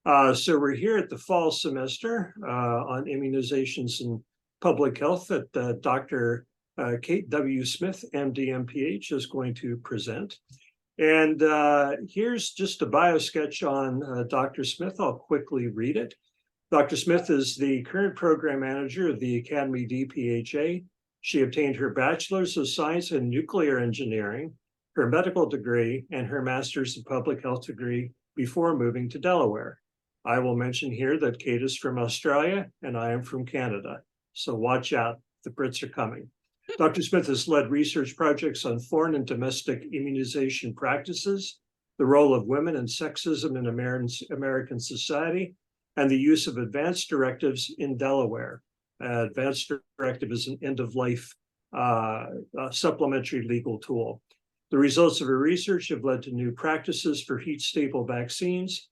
So we're here at the fall semester on immunizations and public health that Dr. Kate W. Smith, MD, MPH, is going to present. And here's just a bio sketch on Dr. Smith. I'll quickly read it. Dr. Smith is the current program manager of the Academy DPHA. She obtained her Bachelor's of Science in Nuclear Engineering, her medical degree, and her Master's of Public Health degree before moving to Delaware. I will mention here that Kate is from Australia and I am from Canada. So watch out, the Brits are coming. Dr. Smith has led research projects on foreign and domestic immunization practices, the role of women and sexism in American society, and the use of advanced directives in Delaware. Advanced directive is an end-of-life supplementary legal tool. The results of her research have led to new practices for heat-stable vaccines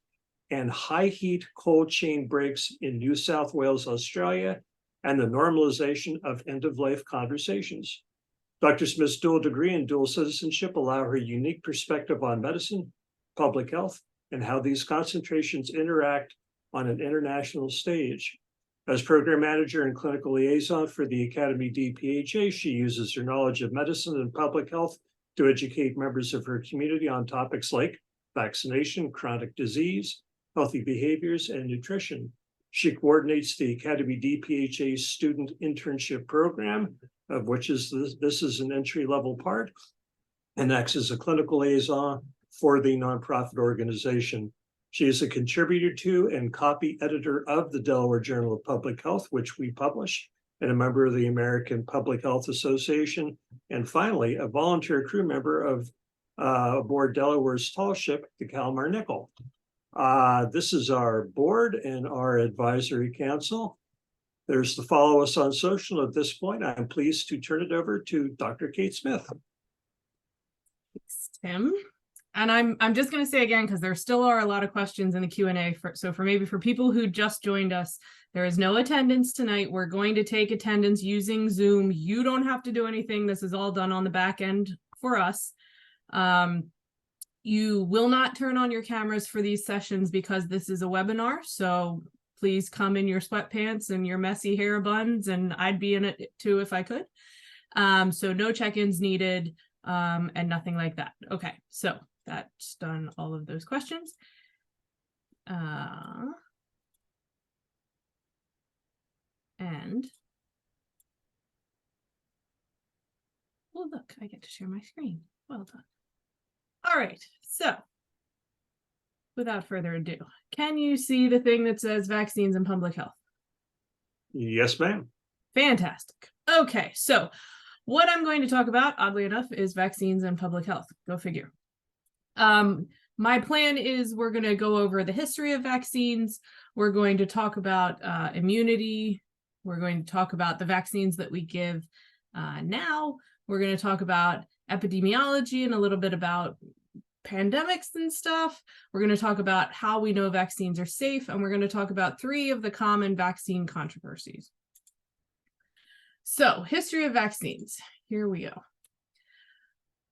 and high heat cold chain breaks in New South Wales, Australia, and the normalization of end-of-life conversations. Dr. Smith's dual degree and dual citizenship allow her unique perspective on medicine, public health, and how these concentrations interact on an international stage. As program manager and clinical liaison for the Academy DPHA, she uses her knowledge of medicine and public health to educate members of her community on topics like vaccination, chronic disease, healthy behaviors, and nutrition. She coordinates the Academy DPHA student internship program, of which this is an entry-level part, and acts as a clinical liaison for the nonprofit organization. She is a contributor to and copy editor of the Delaware Journal of Public Health, which we publish, and a member of the American Public Health Association, and finally, a volunteer crew member of aboard Delaware's tall ship, the Kalmar Nickel. This is our board and our advisory council. There's the follow us on social. At this point, I'm pleased to turn it over to Dr. Kate Smith. Thanks, Tim. And I'm just going to say again, because there still are a lot of questions in the Q&A. So for people who just joined us, there is no attendance tonight. We're going to take attendance using Zoom. You don't have to do anything. This is all done on the back end for us. You will not turn on your cameras for these sessions because this is a webinar. So please come in your sweatpants and your messy hair buns, and I'd be in it too if I could. So no check-ins needed and nothing like that. Okay, so that's done all of those questions. And oh, look, I get to share my screen. Well done. All right, so without further ado, can you see the thing that says vaccines and public health? Yes, ma'am. Fantastic. Okay, so what I'm going to talk about, oddly enough, is vaccines and public health. Go figure. My plan is we're going to go over the history of vaccines. We're going to talk about immunity. We're going to talk about the vaccines that we give now. We're going to talk about epidemiology and a little bit about pandemics and stuff. We're going to talk about how we know vaccines are safe, and we're going to talk about 3 of the common vaccine controversies. So, history of vaccines. Here we go.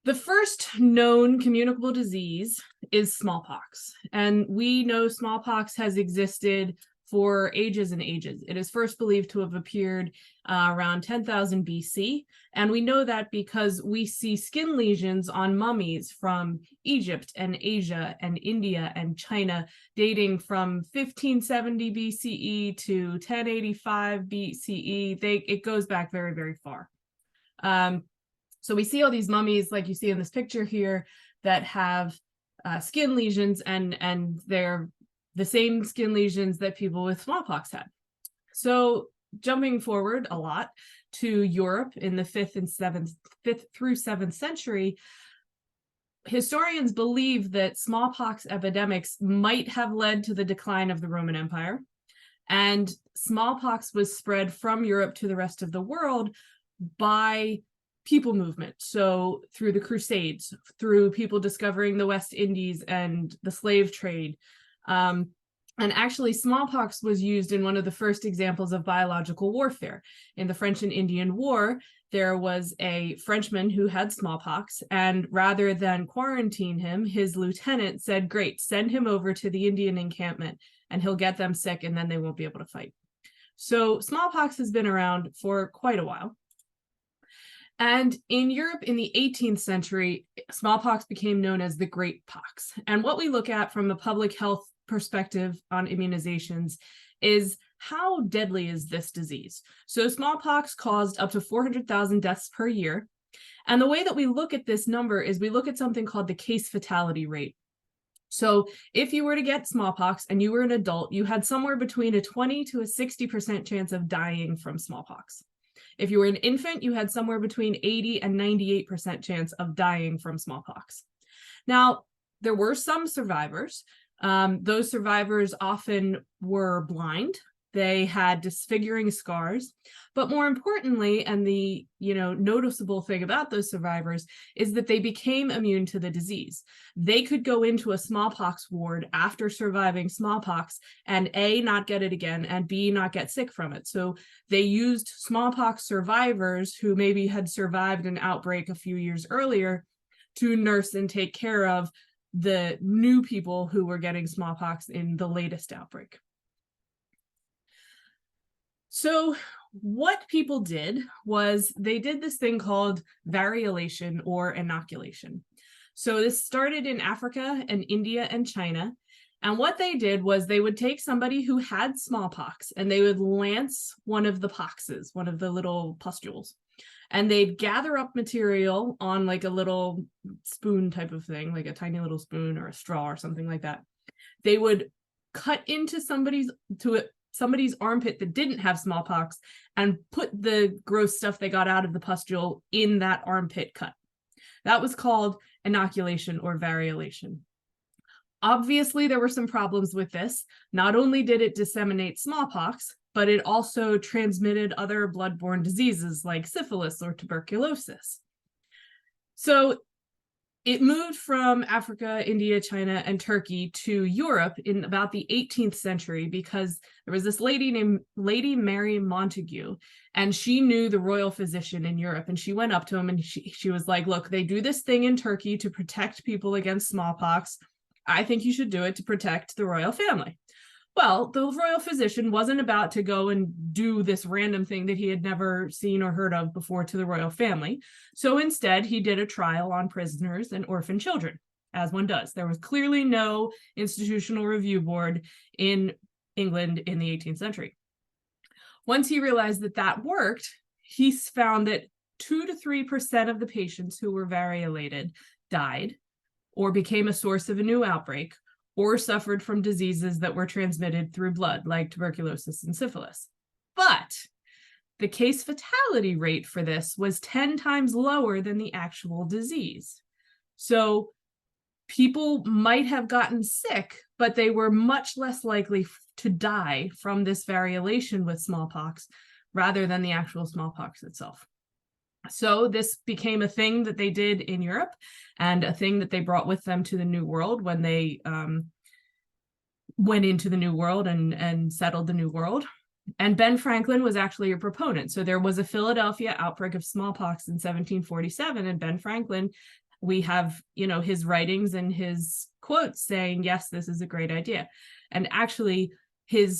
The first known communicable disease is smallpox, and we know smallpox has existed for ages and ages. It is first believed to have appeared around 10,000 BC, and we know that because we see skin lesions on mummies from Egypt and Asia and India and China dating from 1570 BCE to 1085 BCE. It goes back very, very far. So we see all these mummies, like you see in this picture here, that have skin lesions, and they're the same skin lesions that people with smallpox had. So jumping forward a lot to Europe in the 5th through 7th century, historians believe that smallpox epidemics might have led to the decline of the Roman Empire, and smallpox was spread from Europe to the rest of the world by people movement. So through the Crusades, through people discovering the West Indies and the slave trade, And actually, smallpox was used in one of the first examples of biological warfare. In the French and Indian War, there was a Frenchman who had smallpox, and rather than quarantine him, his lieutenant said, great, send him over to the Indian encampment and he'll get them sick and then they won't be able to fight. So smallpox has been around for quite a while. And in Europe in the 18th century, smallpox became known as the Great Pox. And what we look at from a public health perspective on immunizations is how deadly is this disease? So smallpox caused up to 400,000 deaths per year. And the way that we look at this number is we look at something called the case fatality rate. So if you were to get smallpox and you were an adult, you had somewhere between a 20 to a 60% chance of dying from smallpox. If you were an infant, you had somewhere between 80 and 98% chance of dying from smallpox. Now, there were some survivors. Those survivors often were blind. They had disfiguring scars. But more importantly, and the noticeable thing about those survivors is that they became immune to the disease. They could go into a smallpox ward after surviving smallpox and A, not get it again, and B, not get sick from it. So they used smallpox survivors who maybe had survived an outbreak a few years earlier to nurse and take care of the new people who were getting smallpox in the latest outbreak. So what people did was they did this thing called variolation or inoculation. So this started in Africa and India and China. And what they did was they would take somebody who had smallpox and they would lance one of the poxes, one of the little pustules, and they'd gather up material on like a little spoon type of thing, like a tiny little spoon or a straw or something like that. They would cut into somebody's armpit that didn't have smallpox and put the gross stuff they got out of the pustule in that armpit cut. That was called inoculation or variolation. Obviously, there were some problems with this. Not only did it disseminate smallpox, but it also transmitted other bloodborne diseases like syphilis or tuberculosis. So it moved from Africa, India, China, and Turkey to Europe in about the 18th century because there was this lady named Lady Mary Montagu, and she knew the royal physician in Europe, and she went up to him and she was like, look, they do this thing in Turkey to protect people against smallpox. I think you should do it to protect the royal family. Well, the royal physician wasn't about to go and do this random thing that he had never seen or heard of before to the royal family. So instead, he did a trial on prisoners and orphan children, as one does. There was clearly no institutional review board in England in the 18th century. Once he realized that that worked, he found that 2 to 3% of the patients who were variolated died or became a source of a new outbreak, or suffered from diseases that were transmitted through blood, like tuberculosis and syphilis. But the case fatality rate for this was 10 times lower than the actual disease. So people might have gotten sick, but they were much less likely to die from this variolation with smallpox rather than the actual smallpox itself. So this became a thing that they did in Europe and a thing that they brought with them to the New World when they went into the New World and settled the New World. And Ben Franklin was actually a proponent. So there was a Philadelphia outbreak of smallpox in 1747, and Ben Franklin, we have, his writings and his quotes saying, yes, this is a great idea. And actually,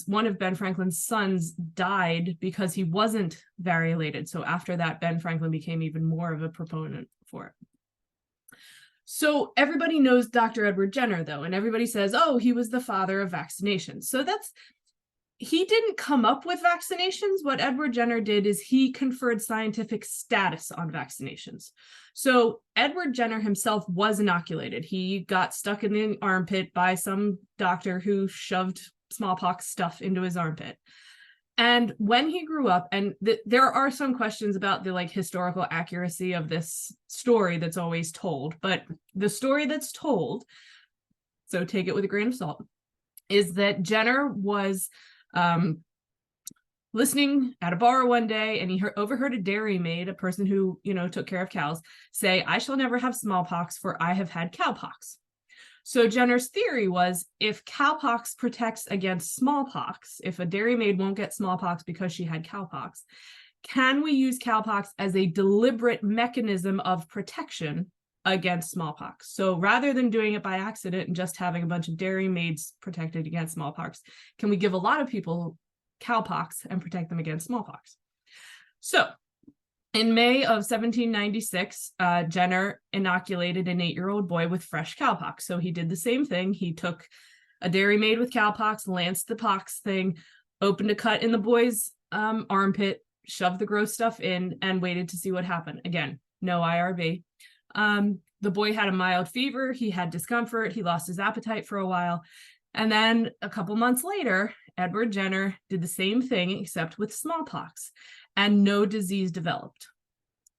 one of Ben Franklin's sons died because he wasn't variolated. So after that, Ben Franklin became even more of a proponent for it. So everybody knows Dr. Edward Jenner, though, and everybody says, oh, he was the father of vaccinations. So he didn't come up with vaccinations. What Edward Jenner did is he conferred scientific status on vaccinations. So Edward Jenner himself was inoculated. He got stuck in the armpit by some doctor who shoved smallpox stuff into his armpit. And when he grew up, and there are some questions about the historical accuracy of this story that's always told, but the story that's told, so take it with a grain of salt, is that Jenner was listening at a bar one day, and he overheard a dairymaid, a person who took care of cows, say, "I shall never have smallpox, for I have had cowpox." So Jenner's theory was, if cowpox protects against smallpox, if a dairymaid won't get smallpox because she had cowpox, can we use cowpox as a deliberate mechanism of protection against smallpox? So rather than doing it by accident and just having a bunch of dairymaids protected against smallpox, can we give a lot of people cowpox and protect them against smallpox? So in May of 1796, Jenner inoculated an 8-year-old boy with fresh cowpox. So he did the same thing. He took a dairymaid with cowpox, lanced the pox thing, opened a cut in the boy's armpit, shoved the gross stuff in, and waited to see what happened. Again, no IRB. The boy had a mild fever. He had discomfort. He lost his appetite for a while. And then a couple months later, Edward Jenner did the same thing, except with smallpox, and no disease developed.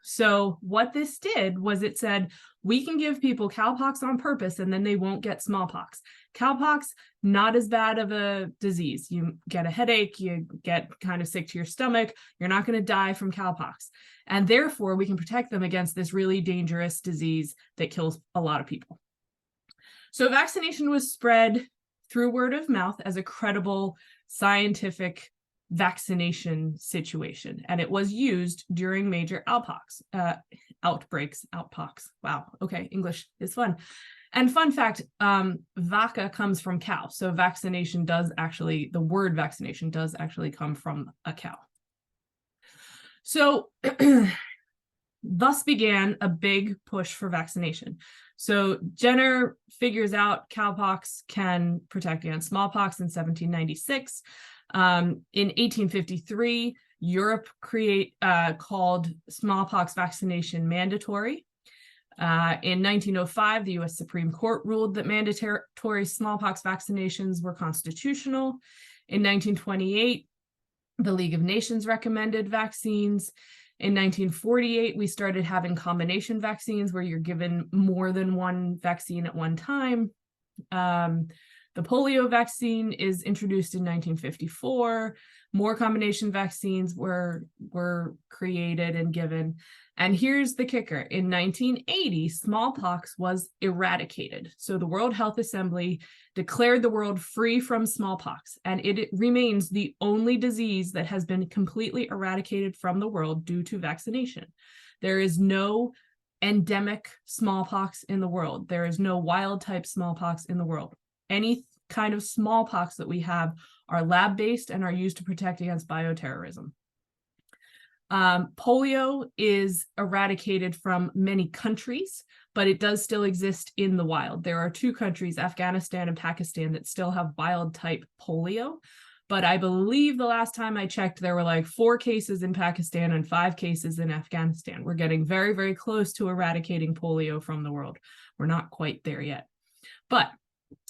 So what this did was it said, we can give people cowpox on purpose and then they won't get smallpox. Cowpox, not as bad of a disease. You get a headache, you get kind of sick to your stomach, you're not going to die from cowpox. And therefore, we can protect them against this really dangerous disease that kills a lot of people. So vaccination was spread through word of mouth as a credible scientific vaccination situation, and it was used during major outbreaks. Wow, okay, English is fun. And fun fact, vaca comes from cow, so vaccination does actually, the word vaccination does actually come from a cow. So thus began a big push for vaccination. So Jenner figures out cowpox can protect against smallpox in 1796. In 1853, Europe called smallpox vaccination mandatory. In 1905, the US Supreme Court ruled that mandatory smallpox vaccinations were constitutional. In 1928, the League of Nations recommended vaccines. In 1948, we started having combination vaccines where you're given more than one vaccine at one time. The polio vaccine is introduced in 1954. More combination vaccines were created and given. And here's the kicker. In 1980, smallpox was eradicated. So the World Health Assembly declared the world free from smallpox, and it remains the only disease that has been completely eradicated from the world due to vaccination. There is no endemic smallpox in the world. There is no wild type smallpox in the world. Any kind of smallpox that we have are lab-based and are used to protect against bioterrorism. Polio is eradicated from many countries, but it does still exist in the wild. There are 2 countries, Afghanistan and Pakistan, that still have wild type polio. But I believe the last time I checked, there were like 4 cases in Pakistan and 5 cases in Afghanistan. We're getting very, very close to eradicating polio from the world. We're not quite there yet. But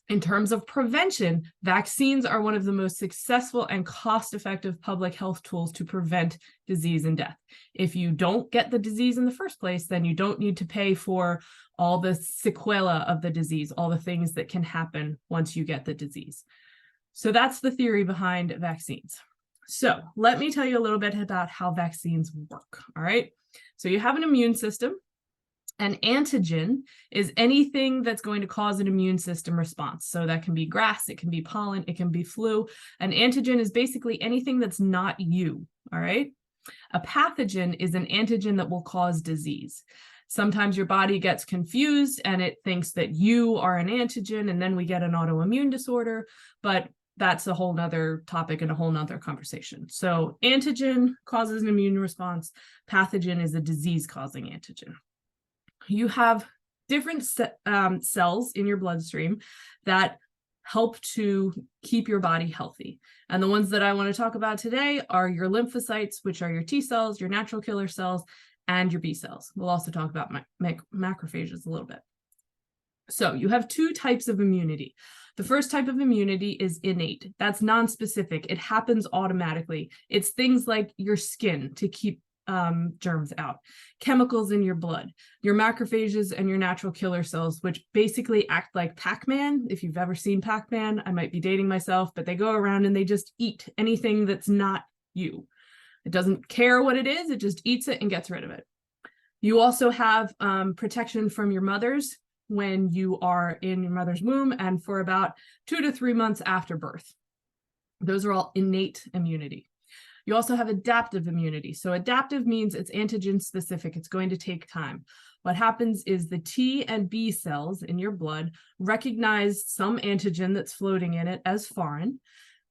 in terms of prevention, vaccines are one of the most successful and cost-effective public health tools to prevent disease and death. If you don't get the disease in the first place, then you don't need to pay for all the sequela of the disease, all the things that can happen once you get the disease. So that's the theory behind vaccines. So let me tell you a little bit about how vaccines work, all right? So you have an immune system. An antigen is anything that's going to cause an immune system response. So that can be grass, it can be pollen, it can be flu. An antigen is basically anything that's not you, all right? A pathogen is an antigen that will cause disease. Sometimes your body gets confused and it thinks that you are an antigen, and then we get an autoimmune disorder, but that's a whole nother topic and a whole nother conversation. So antigen causes an immune response. Pathogen is a disease-causing antigen. You have different cells in your bloodstream that help to keep your body healthy. And the ones that I want to talk about today are your lymphocytes, which are your T cells, your natural killer cells, and your B cells. We'll also talk about macrophages a little bit. So you have 2 types of immunity. The first type of immunity is innate. That's nonspecific. It happens automatically. It's things like your skin to keep germs out, chemicals in your blood, your macrophages and your natural killer cells, which basically act like Pac-Man. If you've ever seen Pac-Man, I might be dating myself, but they go around and they just eat anything that's not you. It doesn't care what it is, it just eats it and gets rid of it. You also have protection from your mother's when you are in your mother's womb and for about 2 to 3 months after birth. Those are all innate immunity. You also have adaptive immunity. So adaptive means it's antigen specific. It's going to take time. What happens is the T and B cells in your blood recognize some antigen that's floating in it as foreign.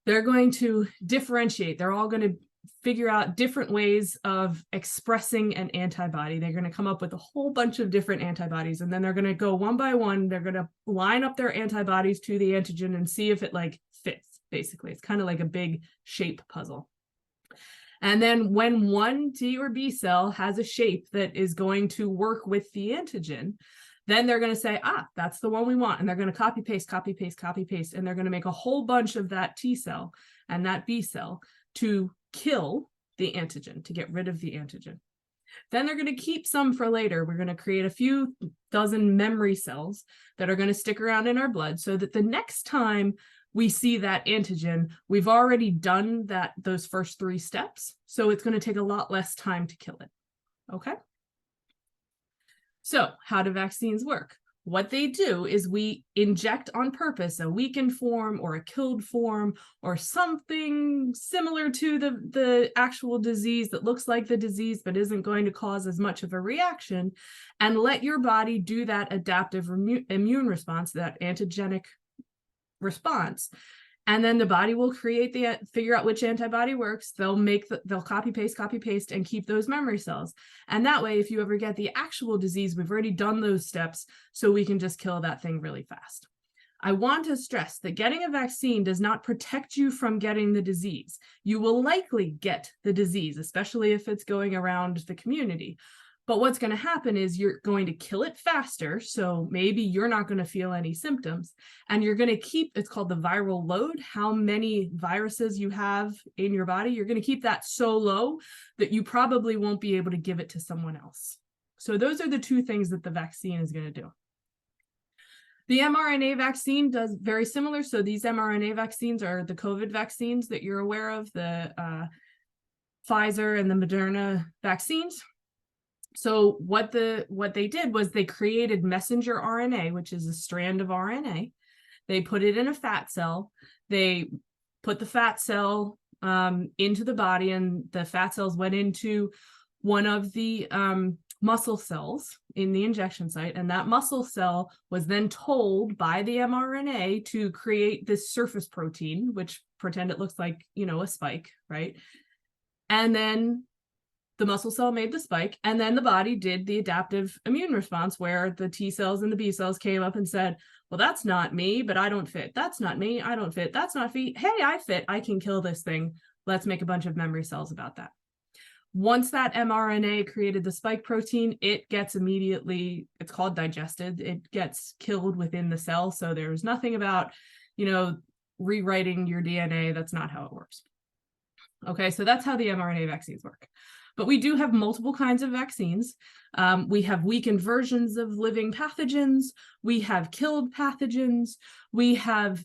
They're going to differentiate. They're all going to figure out different ways of expressing an antibody. They're going to come up with a whole bunch of different antibodies, and then they're going to go one by one. They're going to line up their antibodies to the antigen and see if it like fits, basically. It's kind of like a big shape puzzle. And then when one T or B cell has a shape that is going to work with the antigen, then they're going to say, that's the one we want. And they're going to copy, paste, copy, paste, copy, paste. And they're going to make a whole bunch of that T cell and that B cell to kill the antigen, to get rid of the antigen. Then they're going to keep some for later. We're going to create a few dozen memory cells that are going to stick around in our blood so that the next time we see that antigen, we've already done those first 3 steps. So it's going to take a lot less time to kill it. Okay. So how do vaccines work? What they do is we inject on purpose a weakened form or a killed form or something similar to the actual disease that looks like the disease but isn't going to cause as much of a reaction, and let your body do that adaptive immune response, that antigenic response. And then the body will figure out which antibody works. They'll copy paste and keep those memory cells. And that way, if you ever get the actual disease, we've already done those steps, so we can just kill that thing really fast. I want to stress that getting a vaccine does not protect you from getting the disease. You will likely get the disease, especially if it's going around the community. But what's going to happen is you're going to kill it faster. So maybe you're not going to feel any symptoms, and you're going to keep, it's called the viral load, how many viruses you have in your body. You're going to keep that so low that you probably won't be able to give it to someone else. So those are the 2 things that the vaccine is going to do. The mRNA vaccine does very similar. So these mRNA vaccines are the COVID vaccines that you're aware of, the Pfizer and the Moderna vaccines. So what they did was they created messenger RNA, which is a strand of RNA. They put it in a fat cell. They put the fat cell into the body, and the fat cells went into one of the muscle cells in the injection site. And that muscle cell was then told by the mRNA to create this surface protein, which pretend it looks like, a spike, right? And then the muscle cell made the spike, and then the body did the adaptive immune response where the T cells and the B cells came up and said, well, that's not me, but I don't fit. That's not me, I don't fit. That's not me. Hey, I fit. I can kill this thing. Let's make a bunch of memory cells about that. Once that mRNA created the spike protein, it gets immediately, it's called digested. It gets killed within the cell. So there's nothing about, rewriting your DNA. That's not how it works. Okay, so that's how the mRNA vaccines work. But we do have multiple kinds of vaccines. We have weakened versions of living pathogens. We have killed pathogens. We have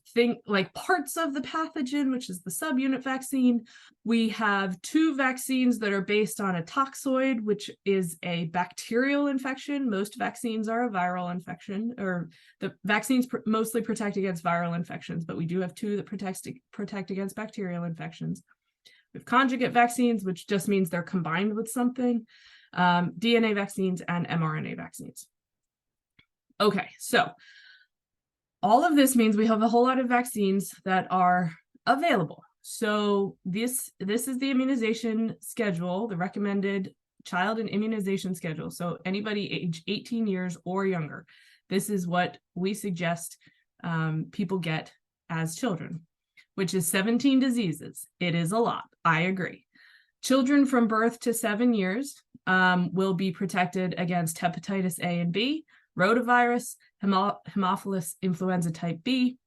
parts of the pathogen, which is the subunit vaccine. We have 2 vaccines that are based on a toxoid, which is a bacterial infection. Most vaccines are a viral infection, or the vaccines mostly protect against viral infections, but we do have 2 that protect against bacterial infections. We have conjugate vaccines, which just means they're combined with something, DNA vaccines, and mRNA vaccines. Okay, so all of this means we have a whole lot of vaccines that are available. So this is the immunization schedule, the recommended child and immunization schedule. So anybody age 18 years or younger, this is what we suggest people get as children, which is 17 diseases. It is a lot. I agree. Children from birth to 7 years will be protected against hepatitis A and B, rotavirus, Haemophilus influenza type B,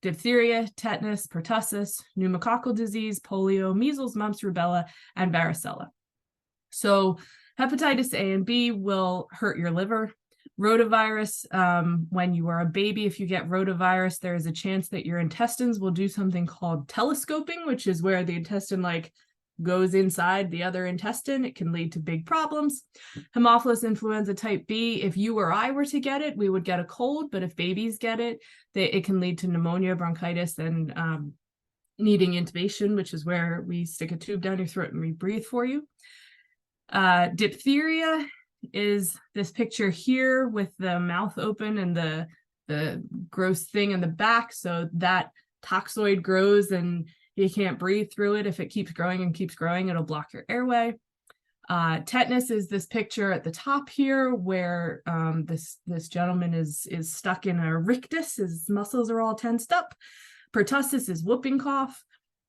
diphtheria, tetanus, pertussis, pneumococcal disease, polio, measles, mumps, rubella, and varicella. So hepatitis A and B will hurt your liver. Rotavirus, when you are a baby, if you get rotavirus, there is a chance that your intestines will do something called telescoping, which is where the intestine goes inside the other intestine. It can lead to big problems. Haemophilus influenza type B, if you or I were to get it, we would get a cold, but if babies get it, it can lead to pneumonia, bronchitis, and needing intubation, which is where we stick a tube down your throat and we breathe for you. Diphtheria is this picture here with the mouth open and the gross thing in the back. So that toxoid grows and you can't breathe through it. If it keeps growing and keeps growing, it'll block your airway. Tetanus is this picture at the top here where this gentleman is stuck in a rictus. His muscles are all tensed up. Pertussis is whooping cough.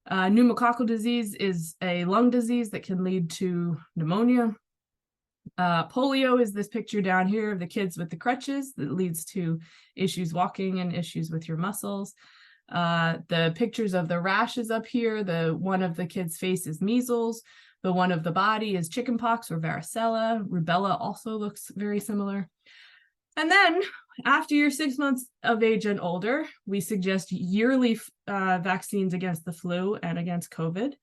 Pneumococcal disease is a lung disease that can lead to pneumonia. Polio is this picture down here of the kids with the crutches that leads to issues walking and issues with your muscles. The pictures of the rashes up here, the one of the kid's face is measles. The one of the body is chickenpox or varicella. Rubella also looks very similar. And then after you're 6 months of age and older, we suggest yearly vaccines against the flu and against COVID.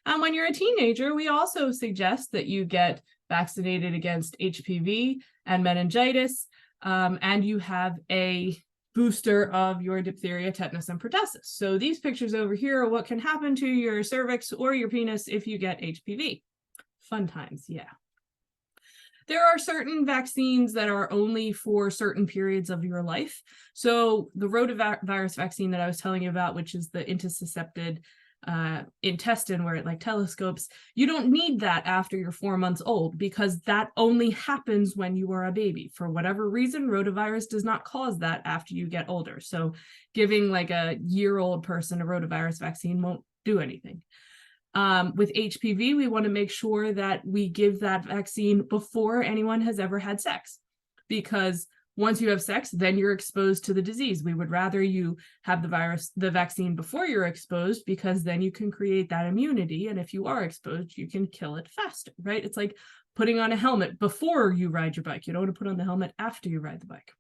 And when you're a teenager, we also suggest that you get vaccinated against HPV and meningitis, and you have a booster of your diphtheria, tetanus, and pertussis. So these pictures over here are what can happen to your cervix or your penis if you get HPV. Fun times, yeah. There are certain vaccines that are only for certain periods of your life. So the rotavirus vaccine that I was telling you about, which is the intussuscepted intestine where it like telescopes, you don't need that after you're 4 months old because that only happens when you are a baby. For whatever reason, rotavirus does not cause that after you get older. So giving like a year-old person a rotavirus vaccine won't do anything. With HPV, we want to make sure that we give that vaccine before anyone has ever had sex, because once you have sex, then you're exposed to the disease. We would rather you have the vaccine before you're exposed, because then you can create that immunity. And if you are exposed, you can kill it faster, right? It's like putting on a helmet before you ride your bike. You don't want to put on the helmet after you ride the bike.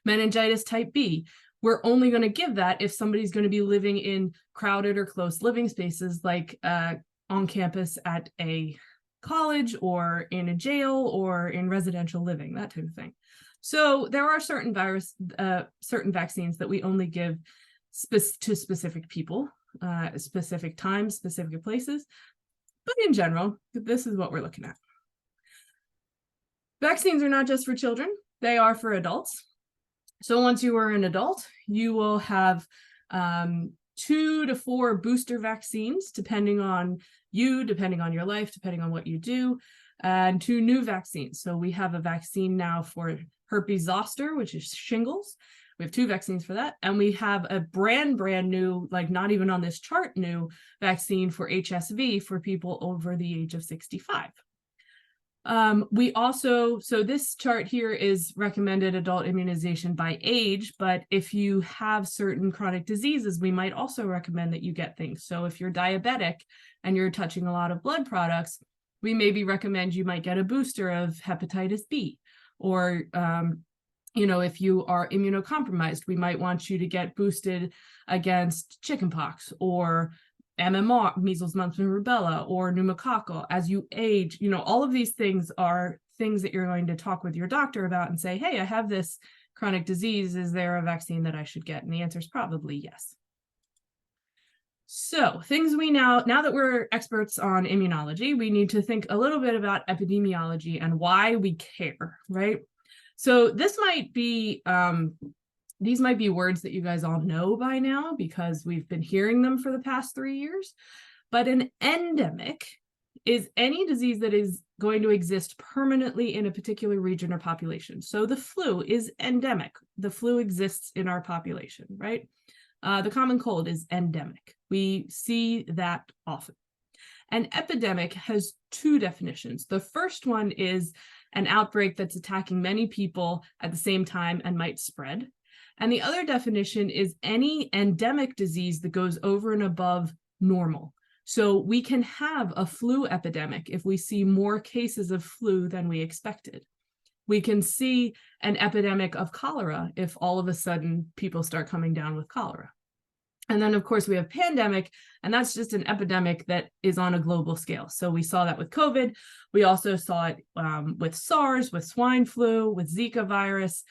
Meningitis type B. We're only going to give that if somebody's going to be living in crowded or close living spaces, like on campus at a college or in a jail or in residential living, that type of thing. So there are certain vaccines that we only give to specific people, specific times, specific places. But in general, this is what we're looking at. Vaccines are not just for children, they are for adults. So once you are an adult, you will have 2 to 4 booster vaccines, depending on you, depending on your life, depending on what you do, and 2 new vaccines. So we have a vaccine now for herpes zoster, which is shingles. We have 2 vaccines for that. And we have a brand new, like not even on this chart, new vaccine for HSV for people over the age of 65. We also, so this chart here is recommended adult immunization by age, but if you have certain chronic diseases, we might also recommend that you get things. So if you're diabetic and you're touching a lot of blood products, we maybe recommend you might get a booster of hepatitis B. Or, you know, if you are immunocompromised, we might want you to get boosted against chickenpox or MMR, measles, mumps, and rubella, or pneumococcal. As you age, you know, all of these things are things that you're going to talk with your doctor about and say, hey, I have this chronic disease. Is there a vaccine that I should get? And the answer is probably yes. So things we now that we're experts on immunology, we need to think a little bit about epidemiology and why we care, right? So this might be, these might be words that you guys all know by now because we've been hearing them for the past 3 years, but an endemic is any disease that is going to exist permanently in a particular region or population. So the flu is endemic. The flu exists in our population, right? The common cold is endemic. We see that often. An epidemic has 2 definitions. The first one is an outbreak that's attacking many people at the same time and might spread. And the other definition is any endemic disease that goes over and above normal. So we can have a flu epidemic if we see more cases of flu than we expected. We can see an epidemic of cholera if all of a sudden people start coming down with cholera. And then, of course, we have pandemic, and that's just an epidemic that is on a global scale. So we saw that with COVID. We also saw it with SARS, with swine flu, with Zika virus.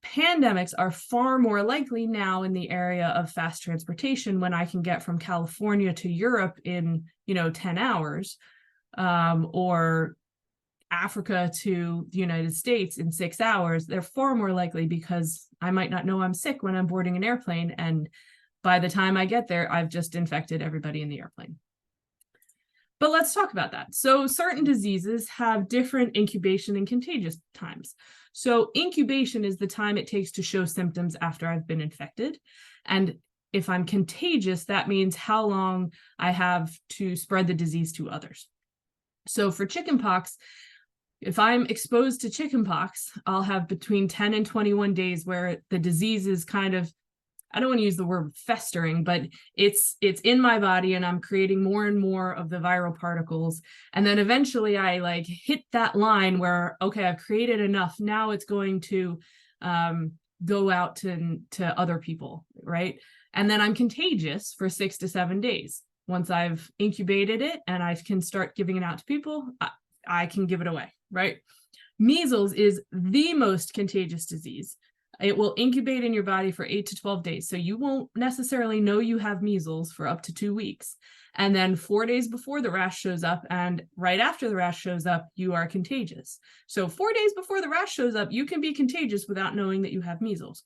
Pandemics are far more likely now in the area of fast transportation, when I can get from California to Europe in, 10 hours, or Africa to the United States in 6 hours. They're far more likely because I might not know I'm sick when I'm boarding an airplane, and by the time I get there, I've just infected everybody in the airplane. But let's talk about that. So certain diseases have different incubation and contagious times. So incubation is the time it takes to show symptoms after I've been infected. And if I'm contagious, that means how long I have to spread the disease to others. So for chickenpox, if I'm exposed to chickenpox, I'll have between 10 and 21 days where the disease is kind of, I don't want to use the word festering, but it's in my body and I'm creating more and more of the viral particles. And then eventually I hit that line where, okay, I've created enough. Now it's going to go out to other people, right? And then I'm contagious for 6 to 7 days. Once I've incubated it and I can start giving it out to people, I can give it away, right? Measles is the most contagious disease. It will incubate in your body for 8 to 12 days. So you won't necessarily know you have measles for up to 2 weeks. And then 4 days before the rash shows up and right after the rash shows up, you are contagious. So 4 days before the rash shows up, you can be contagious without knowing that you have measles.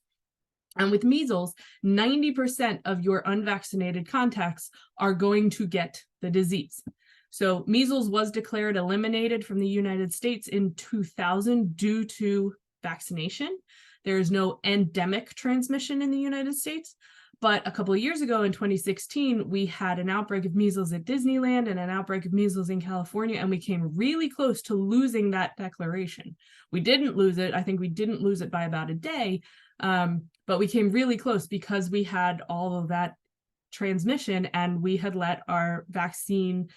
And with measles, 90% of your unvaccinated contacts are going to get the disease. So measles was declared eliminated from the United States in 2000 due to vaccination. There is no endemic transmission in the United States. But a couple of years ago in 2016, we had an outbreak of measles at Disneyland and an outbreak of measles in California, and we came really close to losing that declaration. We didn't lose it. I think we didn't lose it by about a day, but we came really close because we had all of that transmission and we had let our vaccine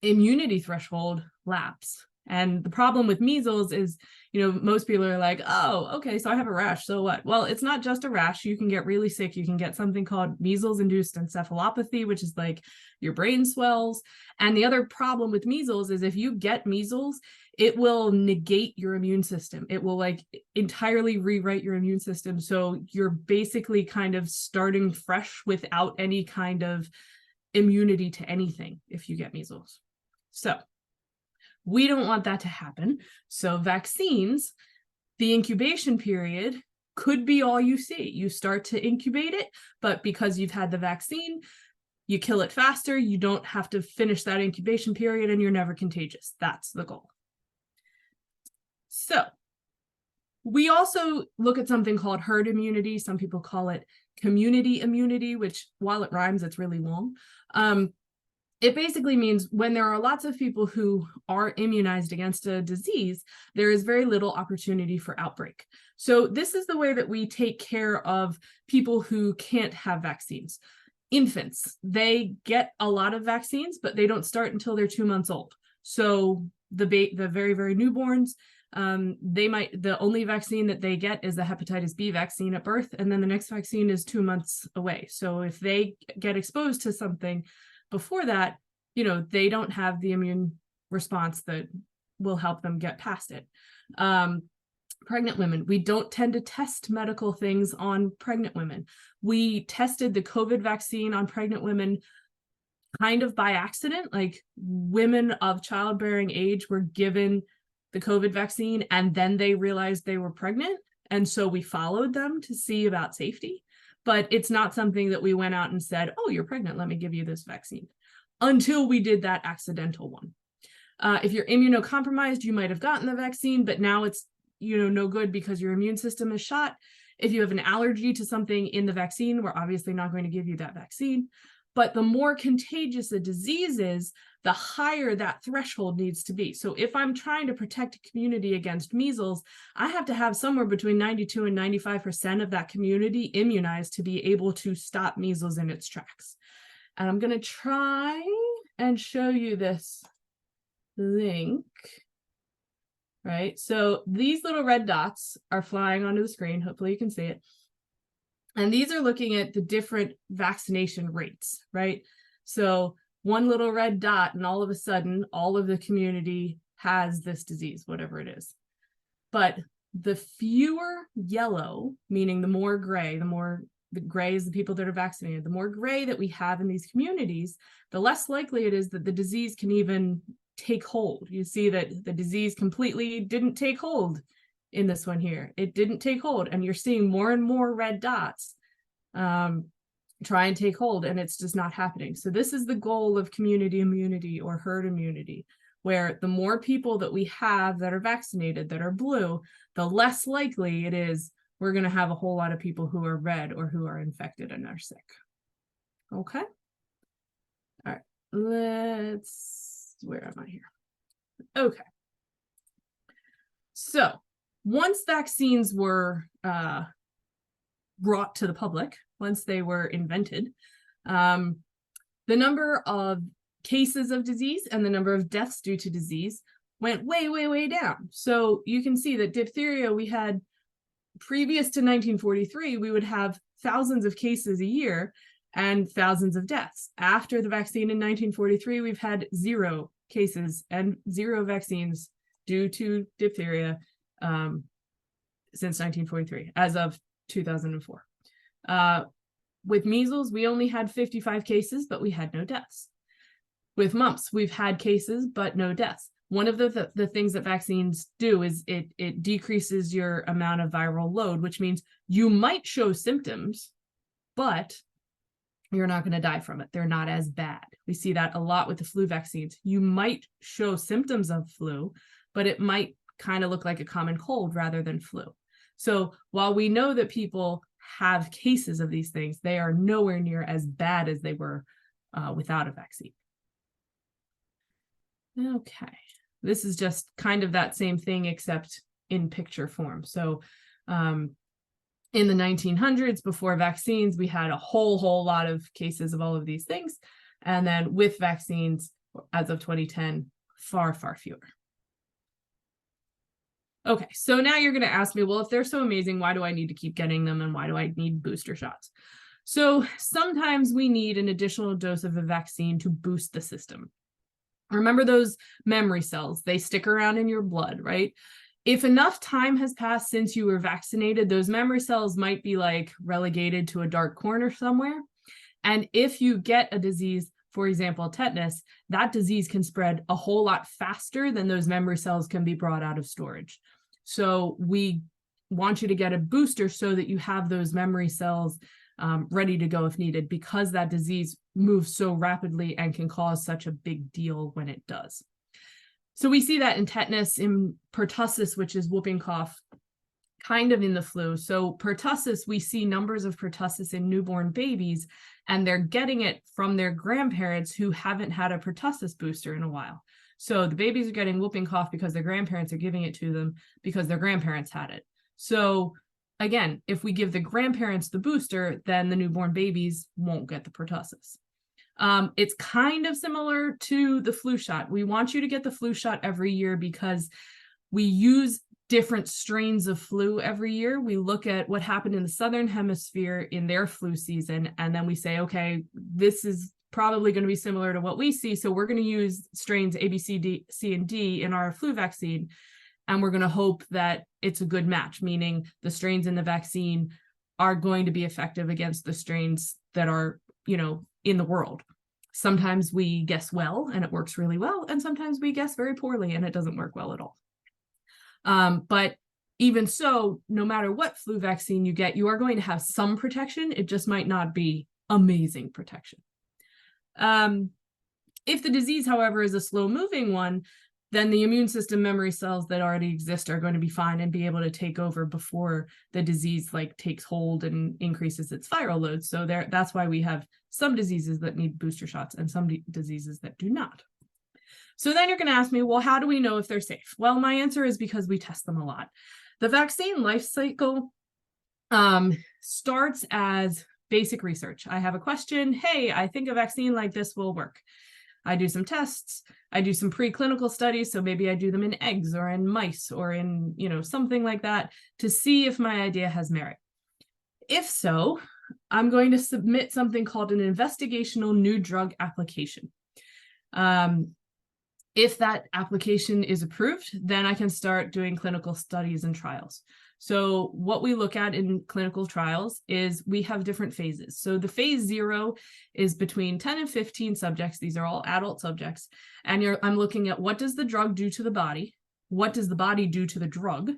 immunity threshold lapse. And the problem with measles is, most people are like, oh, okay, so I have a rash, so what? Well, it's not just a rash. You can get really sick. You can get something called measles-induced encephalopathy, which is like your brain swells. And the other problem with measles is if you get measles, it will negate your immune system. It will entirely rewrite your immune system. So you're basically kind of starting fresh without any kind of immunity to anything if you get measles. So we don't want that to happen. So vaccines, the incubation period could be all you see. You start to incubate it, but because you've had the vaccine, you kill it faster. You don't have to finish that incubation period and you're never contagious. That's the goal. So we also look at something called herd immunity. Some people call it community immunity, which while it rhymes, it's really long. It basically means when there are lots of people who are immunized against a disease, there is very little opportunity for outbreak. So this is the way that we take care of people who can't have vaccines. Infants, they get a lot of vaccines, but they don't start until they're 2 months old. So the very, very newborns, the only vaccine that they get is the hepatitis B vaccine at birth, and then the next vaccine is 2 months away. So if they get exposed to something before that, they don't have the immune response that will help them get past it. Pregnant women, we don't tend to test medical things on pregnant women. We tested the COVID vaccine on pregnant women kind of by accident. Like women of childbearing age were given the COVID vaccine and then they realized they were pregnant. And so we followed them to see about safety. But it's not something that we went out and said, oh, you're pregnant, let me give you this vaccine, until we did that accidental one. If you're immunocompromised, you might have gotten the vaccine, but now it's no good because your immune system is shot. If you have an allergy to something in the vaccine, we're obviously not going to give you that vaccine. But the more contagious a disease is, the higher that threshold needs to be. So if I'm trying to protect a community against measles, I have to have somewhere between 92 and 95% of that community immunized to be able to stop measles in its tracks. And I'm going to try and show you this link. Right, so these little red dots are flying onto the screen. Hopefully you can see it. And these are looking at the different vaccination rates, right? So one little red dot, and all of a sudden, all of the community has this disease, whatever it is. But the fewer yellow, meaning the more gray, the gray is the people that are vaccinated, the more gray that we have in these communities, the less likely it is that the disease can even take hold. You see that the disease completely didn't take hold in this one here. It didn't take hold, and you're seeing more and more red dots try and take hold, and it's just not happening. So this is the goal of community immunity or herd immunity, where the more people that we have that are vaccinated, that are blue, the less likely it is we're going to have a whole lot of people who are red or who are infected and are sick. Okay. All right. Where am I here? Okay. So once vaccines were brought to the public, once they were invented, the number of cases of disease and the number of deaths due to disease went way, way, way down. So you can see that diphtheria, we had previous to 1943, we would have thousands of cases a year and thousands of deaths. After the vaccine in 1943, we've had 0 cases and 0 vaccines due to diphtheria since 1943, as of 2004. With measles, we only had 55 cases, but we had no deaths. With mumps, we've had cases, but no deaths. One of the things that vaccines do is it decreases your amount of viral load, which means you might show symptoms, but you're not going to die from it. They're not as bad. We see that a lot with the flu vaccines. You might show symptoms of flu, but it might kind of look like a common cold rather than flu. So while we know that people have cases of these things, they are nowhere near as bad as they were without a vaccine. Okay, this is just kind of that same thing, except in picture form. So in the 1900s, before vaccines, we had a whole lot of cases of all of these things. And then with vaccines, as of 2010, far, far fewer. Okay, so now you're going to ask me, well, if they're so amazing, why do I need to keep getting them, and why do I need booster shots? So sometimes we need an additional dose of a vaccine to boost the system. Remember those memory cells, they stick around in your blood, right? If enough time has passed since you were vaccinated, those memory cells might be like relegated to a dark corner somewhere. And if you get a disease, for example, tetanus, that disease can spread a whole lot faster than those memory cells can be brought out of storage. So we want you to get a booster so that you have those memory cells ready to go if needed, because that disease moves so rapidly and can cause such a big deal when it does. So we see that in tetanus, in pertussis, which is whooping cough, kind of in the flu. So pertussis, we see numbers of pertussis in newborn babies, and they're getting it from their grandparents who haven't had a pertussis booster in a while. So the babies are getting whooping cough because their grandparents are giving it to them because their grandparents had it. So again, if we give the grandparents the booster, then the newborn babies won't get the pertussis. It's kind of similar to the flu shot. We want you to get the flu shot every year because we use different strains of flu every year. We look at what happened in the Southern Hemisphere in their flu season, and then we say, okay, this is probably going to be similar to what we see. So we're going to use strains A, B, C, D, C, and D in our flu vaccine. And we're going to hope that it's a good match, meaning the strains in the vaccine are going to be effective against the strains that are, in the world. Sometimes we guess well and it works really well. And sometimes we guess very poorly and it doesn't work well at all. But even so, no matter what flu vaccine you get, you are going to have some protection. It just might not be amazing protection. If the disease, however, is a slow moving one, then the immune system memory cells that already exist are going to be fine and be able to take over before the disease takes hold and increases its viral load. So that's why we have some diseases that need booster shots and some diseases that do not. So then you're going to ask me, well, how do we know if they're safe? Well, my answer is because we test them a lot. The vaccine life cycle starts as basic research. I have a question. Hey, I think a vaccine like this will work. I do some tests. I do some preclinical studies. So maybe I do them in eggs or in mice or in, something like that to see if my idea has merit. If so, I'm going to submit something called an investigational new drug application. If that application is approved, then I can start doing clinical studies and trials. So what we look at in clinical trials is we have different phases. So the phase 0 is between 10 and 15 subjects. These are all adult subjects. And I'm looking at what does the drug do to the body? What does the body do to the drug?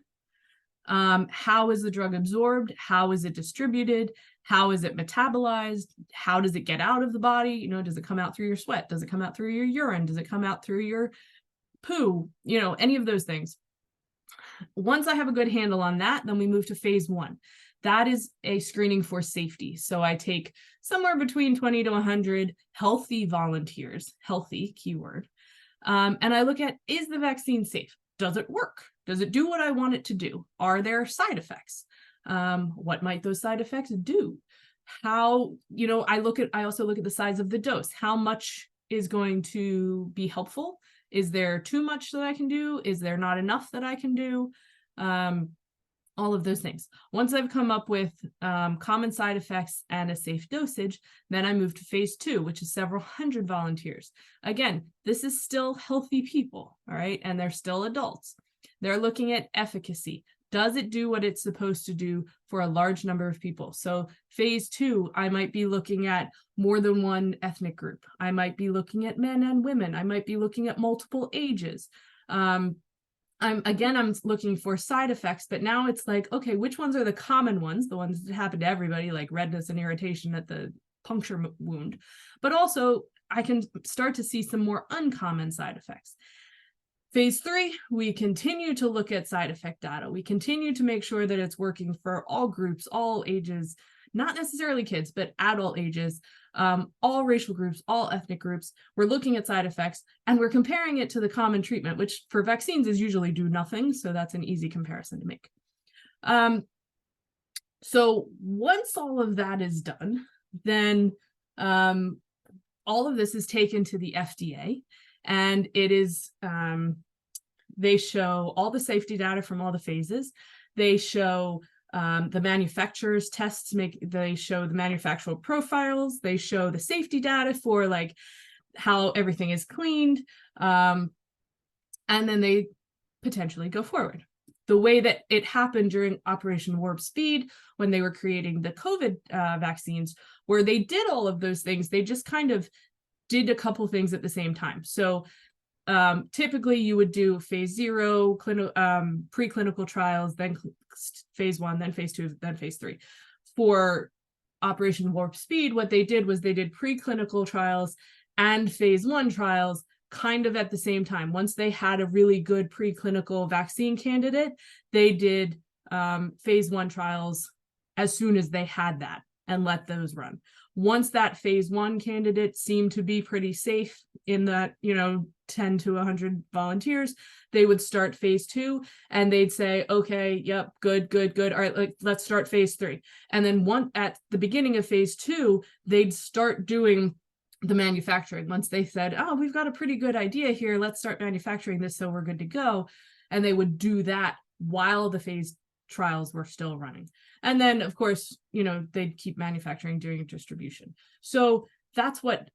How is the drug absorbed? How is it distributed? How is it metabolized? How does it get out of the body? You know, does it come out through your sweat? Does it come out through your urine? Does it come out through your poo? You know, any of those things. Once I have a good handle on that, then we move to phase 1. That is a screening for safety. So I take somewhere between 20 to 100 healthy volunteers, healthy keyword, and I look at, is the vaccine safe? Does it work? Does it do what I want it to do? Are there side effects? What might those side effects do? How, you know, I also look at the size of the dose. How much is going to be helpful? Is there too much that I can do? Is there not enough that I can do? All of those things. Once I've come up with common side effects and a safe dosage, then I move to phase 2, which is several hundred volunteers. Again, this is still healthy people, all right? And they're still adults. They're looking at efficacy. Does it do what it's supposed to do for a large number of people? So phase 2, I might be looking at more than one ethnic group. I might be looking at men and women. I might be looking at multiple ages. I'm looking for side effects, but now it's like, okay, which ones are the common ones, the ones that happen to everybody, like redness and irritation at the puncture wound, but also I can start to see some more uncommon side effects. Phase 3, we continue to look at side effect data. We continue to make sure that it's working for all groups, all ages, not necessarily kids, but adult ages, all racial groups, all ethnic groups. We're looking at side effects and we're comparing it to the common treatment, which for vaccines is usually do nothing. So that's an easy comparison to make. So once all of that is done, then all of this is taken to the FDA. And it is, they show all the safety data from all the phases. They show the manufacturer's tests, they show the manufacturer profiles. They show the safety data for like how everything is cleaned. And then they potentially go forward. The way that it happened during Operation Warp Speed, when they were creating the COVID vaccines, where they did all of those things, they just kind of did a couple things at the same time. So typically you would do phase 0, preclinical trials, then phase 1, then phase 2, then phase 3. For Operation Warp Speed, what they did was they did preclinical trials and phase 1 trials kind of at the same time. Once they had a really good preclinical vaccine candidate, they did phase 1 trials as soon as they had that and let those run. Once that phase 1 candidate seemed to be pretty safe in that, 10 to 100 volunteers, they would start phase 2 and they'd say, okay, yep, good. All right, let's start phase 3. And then at the beginning of phase 2, they'd start doing the manufacturing. Once they said, oh, we've got a pretty good idea here, let's start manufacturing this so we're good to go. And they would do that while the phase trials were still running. And then, of course, they'd keep manufacturing during distribution. So that's what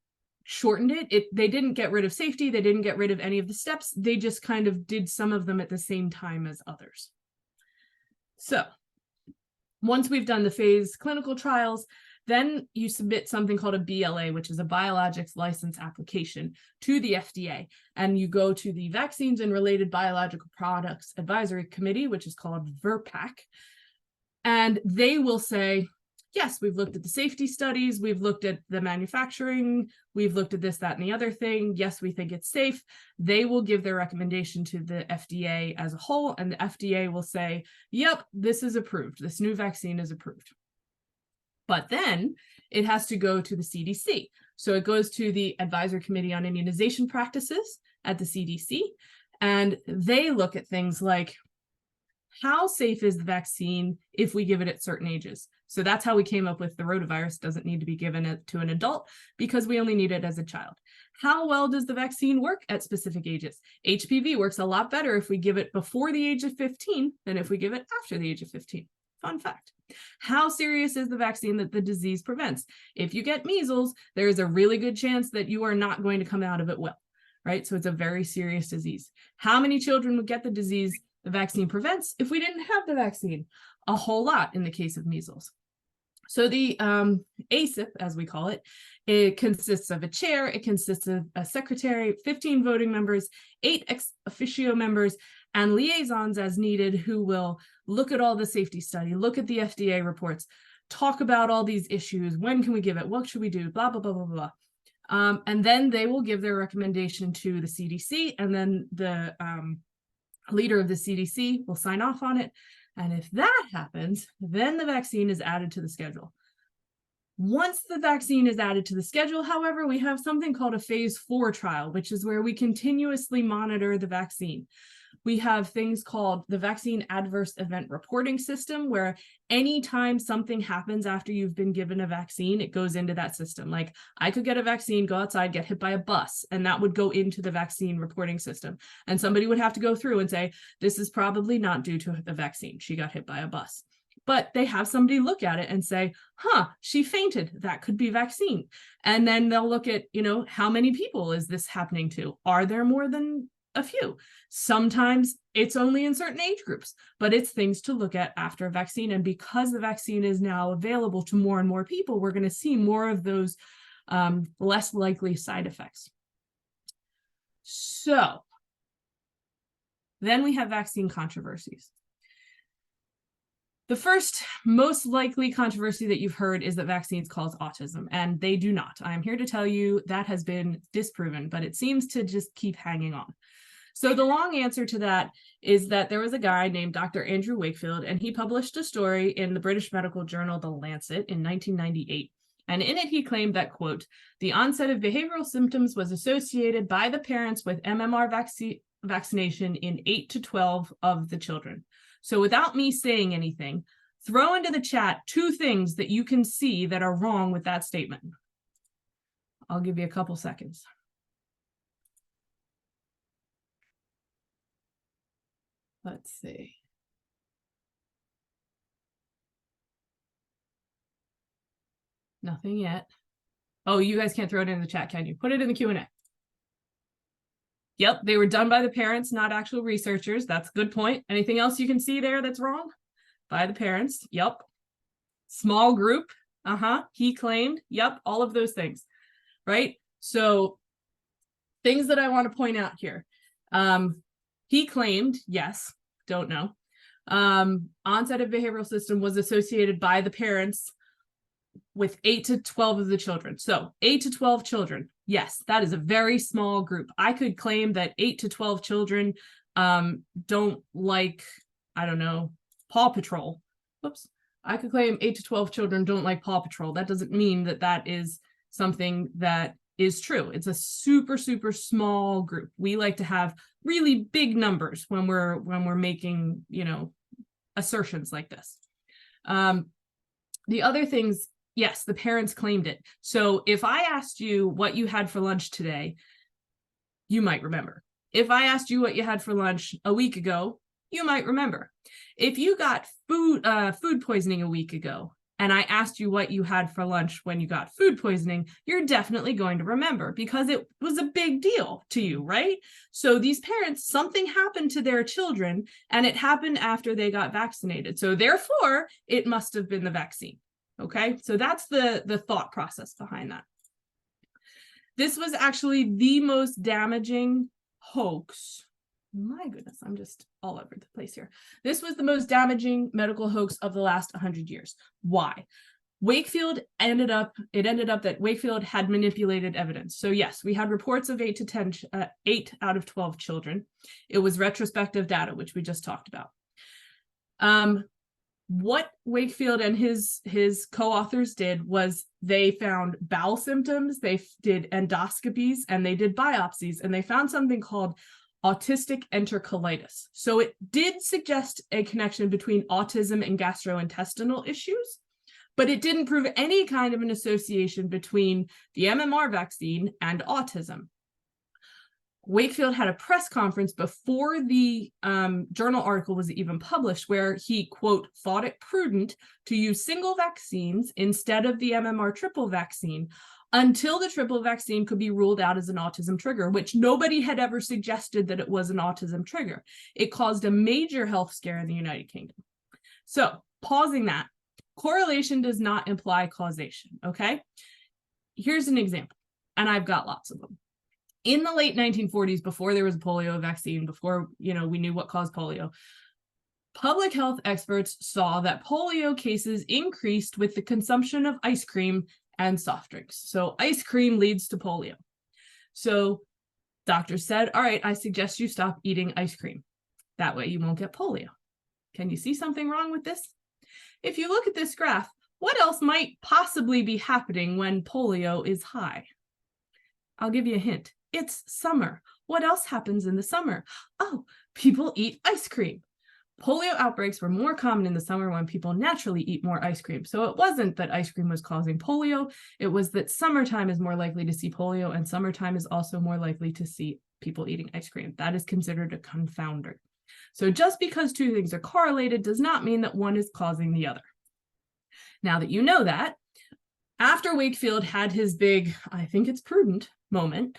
shortened it. They didn't get rid of safety. They didn't get rid of any of the steps. They just kind of did some of them at the same time as others. So once we've done the phase clinical trials, then you submit something called a BLA, which is a biologics license application, to the FDA. And you go to the Vaccines and Related Biological Products Advisory Committee, which is called VRBPAC. And they will say, yes, we've looked at the safety studies, we've looked at the manufacturing, we've looked at this, that, and the other thing. Yes, we think it's safe. They will give their recommendation to the FDA as a whole, and the FDA will say, yep, this is approved. This new vaccine is approved. But then it has to go to the CDC. So it goes to the Advisory Committee on Immunization Practices at the CDC, and they look at things like, how safe is the vaccine if we give it at certain ages? So that's how we came up with the rotavirus doesn't need to be given to an adult because we only need it as a child. How well does the vaccine work at specific ages? HPV works a lot better if we give it before the age of 15 than if we give it after the age of 15. Fun fact. How serious is the vaccine that the disease prevents? If you get measles, there is a really good chance that you are not going to come out of it well, right? So it's a very serious disease. How many children would get the disease the vaccine prevents if we didn't have the vaccine? A whole lot in the case of measles. So the ACIP, as we call it, it consists of a chair, it consists of a secretary, 15 voting members, 8 ex officio members, and liaisons as needed who will look at all the safety study, look at the FDA reports, talk about all these issues, when can we give it, what should we do, blah, blah, blah, blah, blah. And then they will give their recommendation to the CDC, and then the leader of the CDC will sign off on it. And if that happens, then the vaccine is added to the schedule. Once the vaccine is added to the schedule, however, we have something called a phase 4 trial, which is where we continuously monitor the vaccine. We have things called the Vaccine Adverse Event Reporting System, where anytime something happens after you've been given a vaccine, it goes into that system. Like I could get a vaccine, go outside, get hit by a bus, and that would go into the vaccine reporting system. And somebody would have to go through and say, this is probably not due to the vaccine. She got hit by a bus. But they have somebody look at it and say, she fainted. That could be vaccine. And then they'll look at, how many people is this happening to? Are there more than a few? Sometimes it's only in certain age groups, but it's things to look at after a vaccine. And because the vaccine is now available to more and more people, we're going to see more of those less likely side effects. So then we have vaccine controversies. The first most likely controversy that you've heard is that vaccines cause autism, and they do not. I'm here to tell you that has been disproven, but it seems to just keep hanging on. So the long answer to that is that there was a guy named Dr. Andrew Wakefield, and he published a story in the British medical journal, The Lancet, in 1998. And in it, he claimed that, quote, the onset of behavioral symptoms was associated by the parents with MMR vaccination in 8 to 12 of the children. So without me saying anything, throw into the chat 2 things that you can see that are wrong with that statement. I'll give you a couple seconds. Let's see. Nothing yet. Oh, you guys can't throw it in the chat, can you? Put it in the Q&A. Yep, they were done by the parents, not actual researchers. That's a good point. Anything else you can see there that's wrong? By the parents. Yep. Small group. He claimed. Yep, all of those things. Right? So things that I want to point out here. He claimed, yes, don't know. Onset of behavioral system was associated by the parents with 8 to 12 of the children. So 8 to 12 children. Yes, that is a very small group. I could claim that 8 to 12 children don't like, I don't know, Paw Patrol. Whoops. I could claim 8 to 12 children don't like Paw Patrol. That doesn't mean that that is something that is true. It's a super, super small group. We like to have really big numbers when we're making, assertions like this. The other things, yes, the parents claimed it. So if I asked you what you had for lunch today, you might remember. If I asked you what you had for lunch a week ago, you might remember. If you got food poisoning a week ago, and I asked you what you had for lunch when you got food poisoning, you're definitely going to remember because it was a big deal to you, right? So these parents, something happened to their children, and it happened after they got vaccinated. So therefore, it must have been the vaccine. Okay, so that's the thought process behind that. This was actually the most damaging hoax. My goodness, I'm just all over the place here. This was the most damaging medical hoax of the last 100 years. Why? Wakefield ended up that Wakefield had manipulated evidence. So yes, we had reports of 8 out of 12 children. It was retrospective data, which we just talked about. What Wakefield and his co-authors did was they found bowel symptoms, they did endoscopies, and they did biopsies, and they found something called autistic enterocolitis. So it did suggest a connection between autism and gastrointestinal issues, but it didn't prove any kind of an association between the MMR vaccine and autism. Wakefield had a press conference before the journal article was even published, where he, quote, thought it prudent to use single vaccines instead of the MMR triple vaccine until the triple vaccine could be ruled out as an autism trigger, which nobody had ever suggested that it was an autism trigger. It caused a major health scare in the United Kingdom. So, pausing that, correlation does not imply causation, okay? Here's an example, and I've got lots of them. In the late 1940s, before there was a polio vaccine, before we knew what caused polio, public health experts saw that polio cases increased with the consumption of ice cream and soft drinks. So ice cream leads to polio. So doctors said, all right, I suggest you stop eating ice cream. That way you won't get polio. Can you see something wrong with this? If you look at this graph, what else might possibly be happening when polio is high? I'll give you a hint. It's summer. What else happens in the summer? Oh, people eat ice cream. Polio outbreaks were more common in the summer when people naturally eat more ice cream. So it wasn't that ice cream was causing polio. It was that summertime is more likely to see polio, and summertime is also more likely to see people eating ice cream. That is considered a confounder. So just because two things are correlated does not mean that one is causing the other. Now that you know that, after Wakefield had his big, I think it's prudent moment,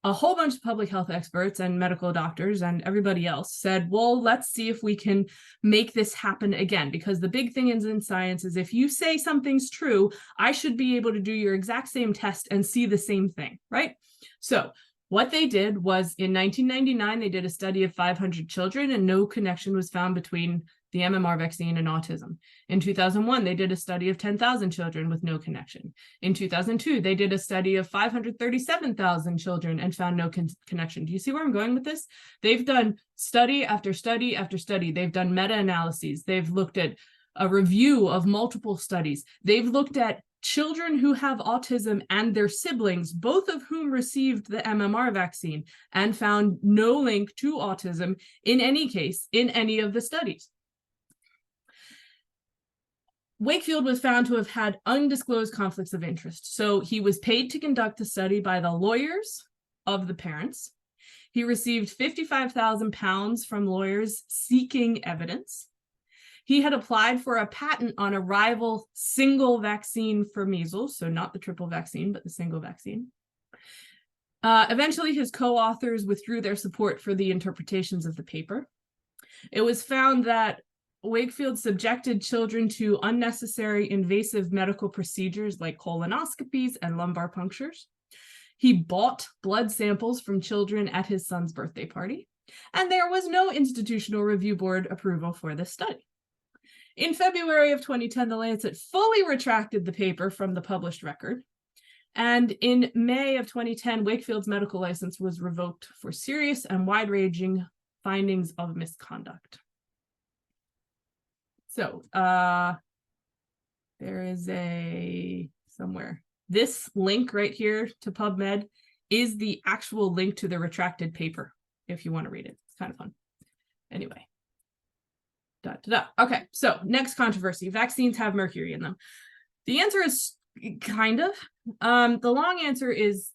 a whole bunch of public health experts and medical doctors and everybody else said, well, let's see if we can make this happen again, because the big thing in science is if you say something's true, I should be able to do your exact same test and see the same thing, right? So what they did was in 1999, they did a study of 500 children and no connection was found between the MMR vaccine and autism. In 2001, they did a study of 10,000 children with no connection. In 2002, they did a study of 537,000 children and found no connection. Do you see where I'm going with this? They've done study after study after study. They've done meta-analyses. They've looked at a review of multiple studies. They've looked at children who have autism and their siblings, both of whom received the MMR vaccine, and found no link to autism in any case in any of the studies. Wakefield was found to have had undisclosed conflicts of interest. So he was paid to conduct the study by the lawyers of the parents. He received 55,000 pounds from lawyers seeking evidence. He had applied for a patent on a rival single vaccine for measles, so not the triple vaccine, but the single vaccine. Eventually, his co-authors withdrew their support for the interpretations of the paper. It was found that Wakefield subjected children to unnecessary invasive medical procedures like colonoscopies and lumbar punctures. He bought blood samples from children at his son's birthday party, and there was no institutional review board approval for this study. In February of 2010, The Lancet fully retracted the paper from the published record, and in May of 2010, Wakefield's medical license was revoked for serious and wide-ranging findings of misconduct. So there is somewhere. This link right here to PubMed is the actual link to the retracted paper, if you want to read it. It's kind of fun. Anyway. Okay, so next controversy. Vaccines have mercury in them. The answer is kind of. The long answer is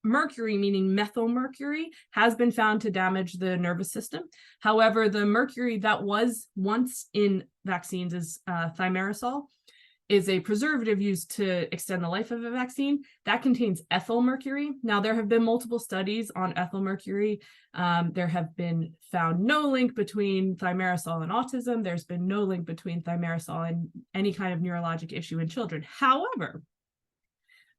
mercury, meaning methylmercury, has been found to damage the nervous system. However, the mercury that was once in vaccines is thimerosal, is a preservative used to extend the life of a vaccine that contains ethyl mercury. Now, there have been multiple studies on ethyl mercury. There have been found no link between thimerosal and autism. There's been no link between thimerosal and any kind of neurologic issue in children. However,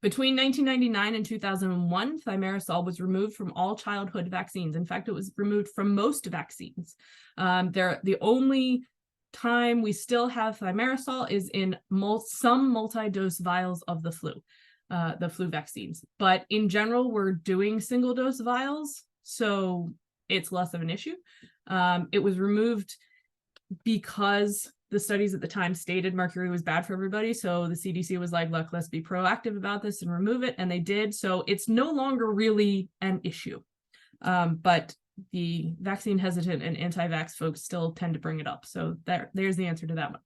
between 1999 and 2001, thimerosal was removed from all childhood vaccines. In fact, it was removed from most vaccines. The only time we still have thimerosal is in some multi-dose vials of the flu vaccines. But in general, we're doing single-dose vials, so it's less of an issue. It was removed because the studies at the time stated mercury was bad for everybody. So the CDC was like, look, let's be proactive about this and remove it. And they did. So it's no longer really an issue. But the vaccine hesitant and anti-vax folks still tend to bring it up. So there's the answer to that one.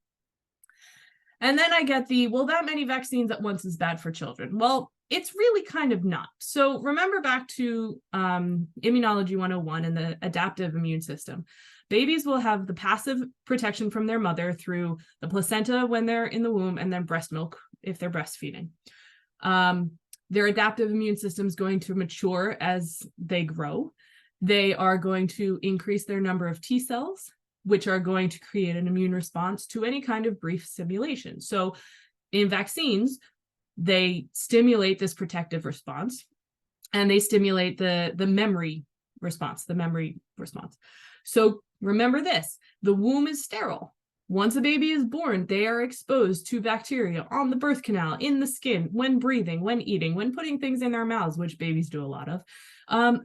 And then I get well, that many vaccines at once is bad for children. Well, It's really kind of not. So remember back to Immunology 101 and the adaptive immune system. Babies will have the passive protection from their mother through the placenta when they're in the womb, and then breast milk if they're breastfeeding. Their adaptive immune system is going to mature as they grow. They are going to increase their number of T cells, which are going to create an immune response to any kind of brief stimulation. So in vaccines, they stimulate this protective response, and they stimulate the memory response, So remember this, the womb is sterile. Once a baby is born, they are exposed to bacteria on the birth canal, in the skin, when breathing, when eating, when putting things in their mouths, which babies do a lot of,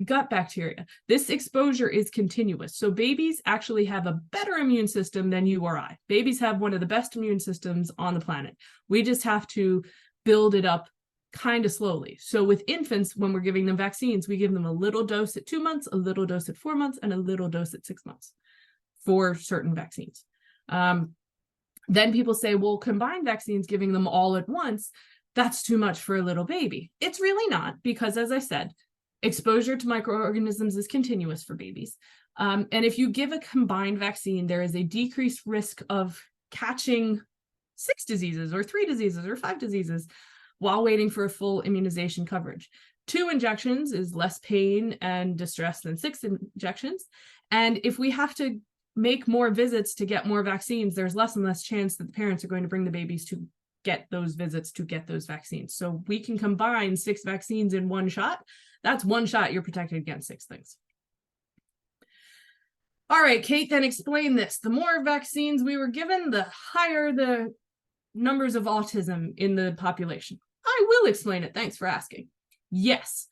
gut bacteria. This exposure is continuous. So babies actually have a better immune system than you or I. Babies have one of the best immune systems on the planet. We just have to build it up kind of slowly. So with infants, when we're giving them vaccines, we give them a little dose at 2 months, a little dose at 4 months, and a little dose at 6 months for certain vaccines. Then people say, well, combined vaccines, giving them all at once, that's too much for a little baby. It's really not, because as I said, exposure to microorganisms is continuous for babies. And if you give a combined vaccine, there is a decreased risk of catching 6 diseases or 3 diseases or 5 diseases while waiting for a full immunization coverage. 2 injections is less pain and distress than 6 injections. And if we have to make more visits to get more vaccines, there's less and less chance that the parents are going to bring the babies to get those visits to get those vaccines. So we can combine 6 vaccines in one shot. That's one shot, you're protected against 6 things. All right, Kate, then explain this. The more vaccines we were given, the higher the numbers of autism in the population. I will explain it. Thanks for asking. Yes,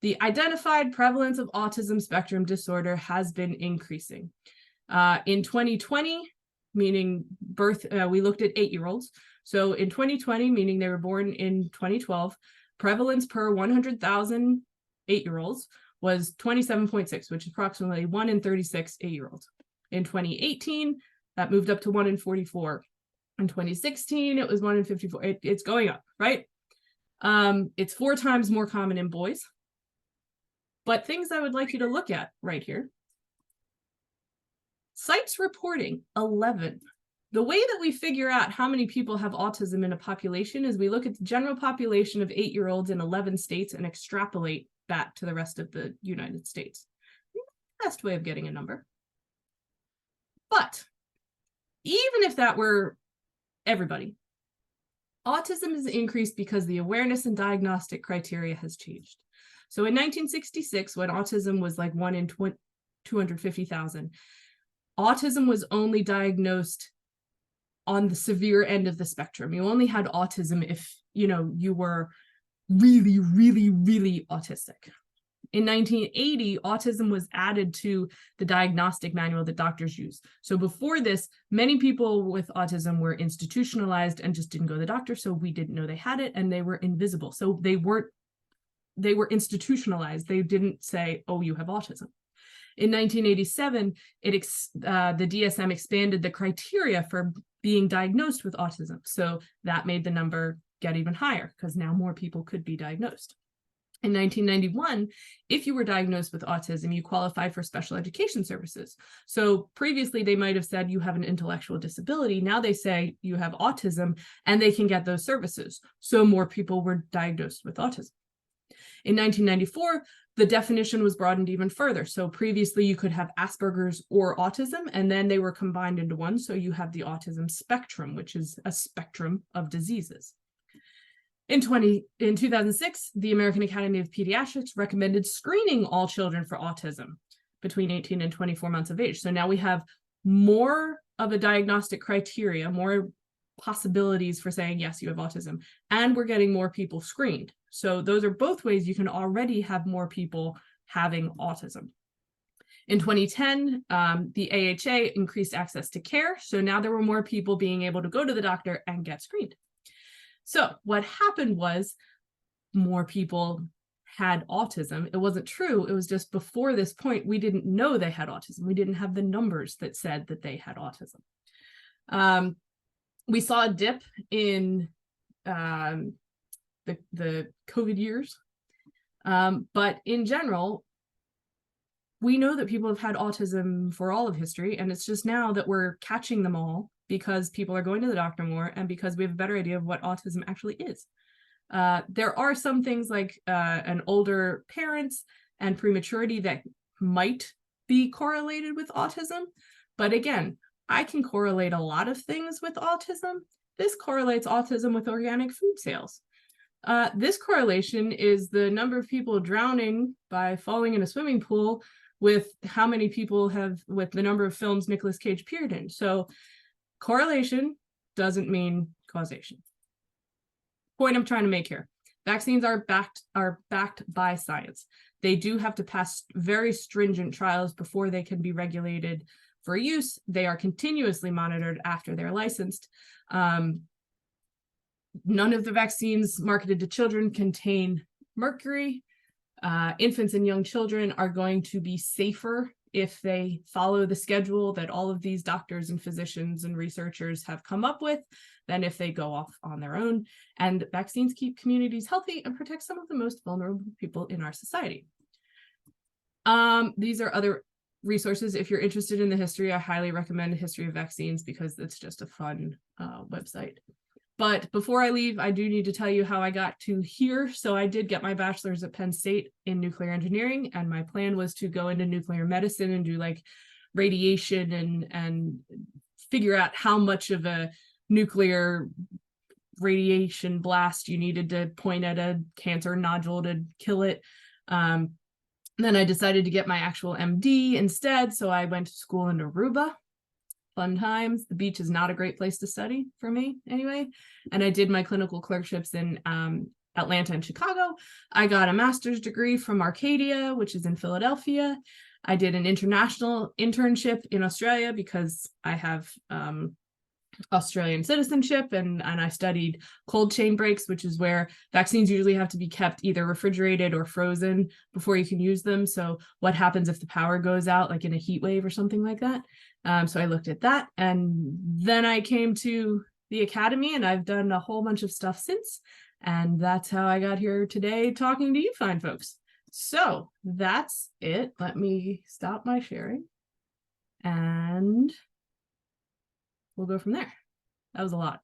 the identified prevalence of autism spectrum disorder has been increasing. In 2020, meaning birth, we looked at 8-year-olds. So in 2020, meaning they were born in 2012, prevalence per 100,000 8-year-olds was 27.6, which is approximately 1 in 36 8-year-olds. In 2018, that moved up to 1 in 44. In 2016, it was 1 in 54. It's going up, right? It's 4 times more common in boys. But things I would like you to look at right here. Sites reporting 11. The way that we figure out how many people have autism in a population is we look at the general population of 8-year-olds in 11 states and extrapolate that to the rest of the United States. Best way of getting a number. But even if that were everybody, autism has increased because the awareness and diagnostic criteria has changed. So in 1966, when autism was like 1 in 250,000, autism was only diagnosed on the severe end of the spectrum. You only had autism if, you were really, really, really autistic. In 1980, autism was added to the diagnostic manual that doctors use. So before this, many people with autism were institutionalized and just didn't go to the doctor, so we didn't know they had it, and they were invisible. So they were institutionalized. They didn't say, oh, you have autism. In 1987, the DSM expanded the criteria for being diagnosed with autism. So that made the number get even higher because now more people could be diagnosed. In 1991, if you were diagnosed with autism, you qualified for special education services. So previously they might have said you have an intellectual disability. Now they say you have autism and they can get those services. So more people were diagnosed with autism. In 1994, the definition was broadened even further. So previously you could have Asperger's or autism, and then they were combined into one. So you have the autism spectrum, which is a spectrum of diseases. In 2006, the American Academy of Pediatrics recommended screening all children for autism between 18 and 24 months of age. So now we have more of a diagnostic criteria, more possibilities for saying, yes, you have autism, and we're getting more people screened. So those are both ways you can already have more people having autism. In 2010, the AHA increased access to care. So now there were more people being able to go to the doctor and get screened. So what happened was more people had autism. It wasn't true. It was just before this point, we didn't know they had autism. We didn't have the numbers that said that they had autism. We saw a dip in the COVID years. But in general, we know that people have had autism for all of history, and it's just now that we're catching them all because people are going to the doctor more and because we have a better idea of what autism actually is. There are some things like an older parents and prematurity that might be correlated with autism. But again, I can correlate a lot of things with autism. This correlates autism with organic food sales. This correlation is the number of people drowning by falling in a swimming pool with how many people have, with the number of films Nicolas Cage appeared in. So correlation doesn't mean causation. Point I'm trying to make here. Vaccines are backed by science. They do have to pass very stringent trials before they can be regulated for use. They are continuously monitored after they're licensed. None of the vaccines marketed to children contain mercury. Infants and young children are going to be safer if they follow the schedule that all of these doctors and physicians and researchers have come up with than if they go off on their own. And vaccines keep communities healthy and protect some of the most vulnerable people in our society. These are other resources. If you're interested in the history, I highly recommend the History of Vaccines because it's just a fun website. But before I leave, I do need to tell you how I got to here. So I did get my bachelor's at Penn State in nuclear engineering, and my plan was to go into nuclear medicine and do like radiation and figure out how much of a nuclear radiation blast you needed to point at a cancer nodule to kill it. Then I decided to get my actual MD instead. So I went to school in Aruba. Fun times. The beach is not a great place to study for me anyway. And I did my clinical clerkships in Atlanta and Chicago. I got a master's degree from Arcadia, which is in Philadelphia. I did an international internship in Australia because I have Australian citizenship, and I studied cold chain breaks, which is where vaccines usually have to be kept either refrigerated or frozen before you can use them. So what happens if the power goes out, like in a heat wave or something like that? So I looked at that, and then I came to the academy, and I've done a whole bunch of stuff since, and that's how I got here today talking to you fine folks. So that's it. Let me stop my sharing, and we'll go from there. That was a lot.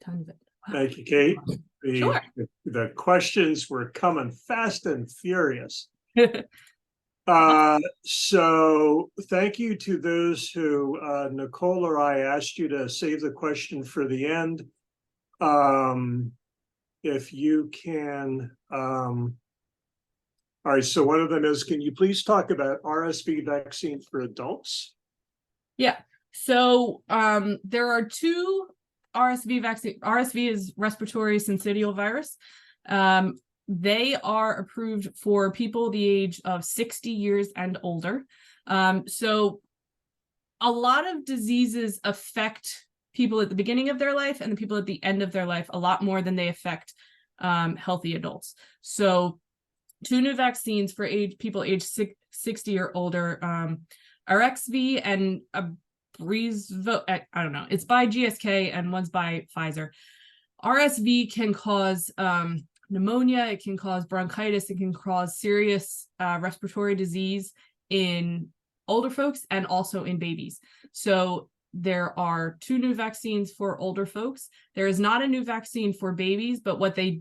Tons of it. Wow. Thank you, Kate. Sure. The questions were coming fast and furious. So thank you to those who, Nicole or I asked you to save the question for the end. If you can, all right, so one of them is, can you please talk about RSV vaccine for adults? Yeah, so there are two RSV vaccines. RSV is respiratory syncytial virus. They are approved for people the age of 60 years and older. So a lot of diseases affect people at the beginning of their life and the people at the end of their life a lot more than they affect healthy adults. So two new vaccines for people age 60 or older, RXV and Breezvo, I don't know, it's by GSK and one's by Pfizer. RSV can cause pneumonia, it can cause bronchitis, it can cause serious respiratory disease in older folks and also in babies. So there are two new vaccines for older folks. There is not a new vaccine for babies, but what they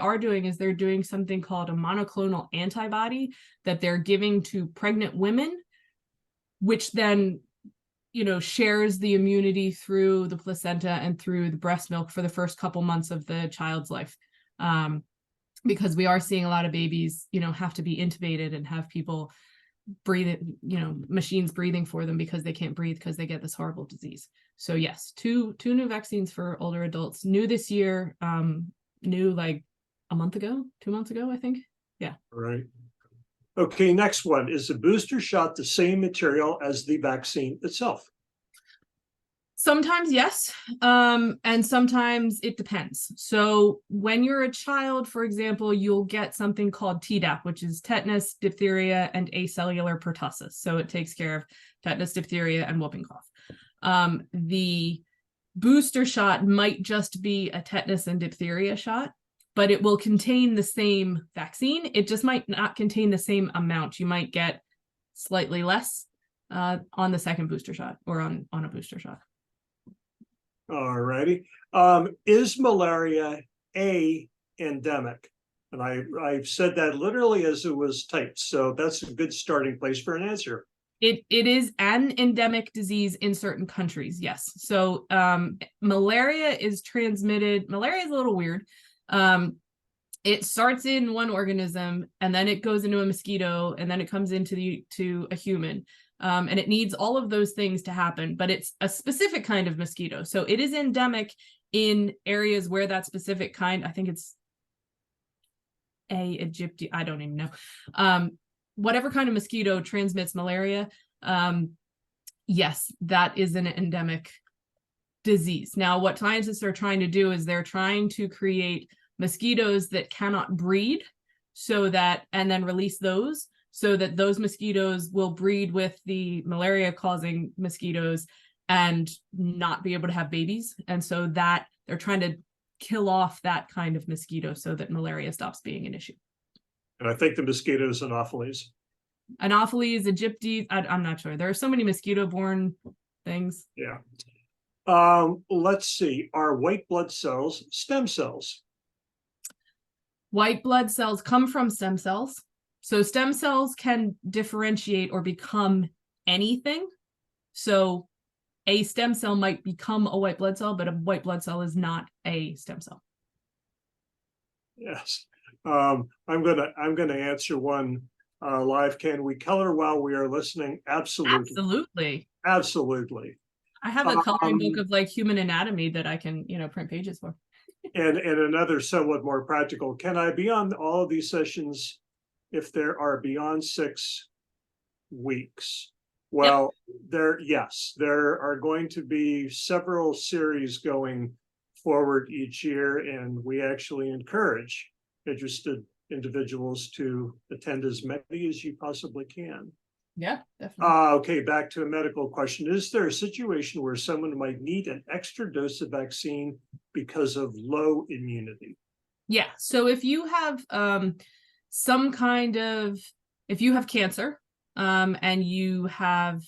are doing is they're doing something called a monoclonal antibody that they're giving to pregnant women, which then, you know, shares the immunity through the placenta and through the breast milk for the first couple months of the child's life. Because we are seeing a lot of babies, you know, have to be intubated and have people breathing, you know, machines breathing for them because they can't breathe because they get this horrible disease. So yes, two new vaccines for older adults, new this year, new like a month ago, 2 months ago, I think. Yeah. All right. Okay, next one. Is the booster shot the same material as the vaccine itself? Sometimes yes, and sometimes it depends. So when you're a child, for example, you'll get something called Tdap, which is tetanus, diphtheria, and acellular pertussis. So it takes care of tetanus, diphtheria, and whooping cough. The booster shot might just be a tetanus and diphtheria shot, but it will contain the same vaccine. It just might not contain the same amount. You might get slightly less on the second booster shot or on a booster shot. All righty. Is malaria a endemic? And I've said that literally as it was typed. So that's a good starting place for an answer. It is an endemic disease in certain countries, yes. So malaria is transmitted. Malaria is a little weird. It starts in one organism, and then it goes into a mosquito, and then it comes into a human. And it needs all of those things to happen, but it's a specific kind of mosquito. So it is endemic in areas where that specific kind, I think it's Aegypti, I don't even know. Whatever kind of mosquito transmits malaria, yes, that is an endemic disease. Now, what scientists are trying to do is they're trying to create mosquitoes that cannot breed, so that, and then release those, so that those mosquitoes will breed with the malaria-causing mosquitoes and not be able to have babies. And so that they're trying to kill off that kind of mosquito so that malaria stops being an issue. And I think the mosquito is Anopheles. Anopheles, Aegypti, I'm not sure. There are so many mosquito-borne things. Yeah. Let's see. Are white blood cells stem cells? White blood cells come from stem cells. So stem cells can differentiate or become anything. So a stem cell might become a white blood cell, but a white blood cell is not a stem cell. Yes. I'm gonna answer one live. Can we color while we are listening? Absolutely. Absolutely. Absolutely. I have a coloring book of like human anatomy that I can, print pages for. And another somewhat more practical, can I be on all of these sessions if there are beyond 6 weeks? Well, yes, there are going to be several series going forward each year, and we actually encourage interested individuals to attend as many as you possibly can. Yeah, definitely. Okay, back to a medical question. Is there a situation where someone might need an extra dose of vaccine because of low immunity? Yeah, so if you have if you have cancer and you have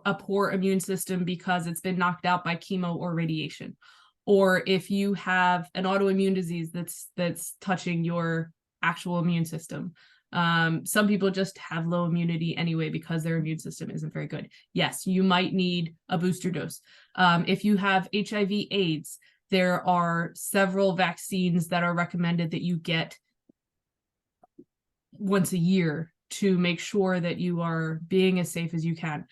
a poor immune system because it's been knocked out by chemo or radiation, or if you have an autoimmune disease that's touching your actual immune system. Some people just have low immunity anyway because their immune system isn't very good. Yes, you might need a booster dose. If you have HIV/AIDS, there are several vaccines that are recommended that you get once a year to make sure that you are being as safe as you can.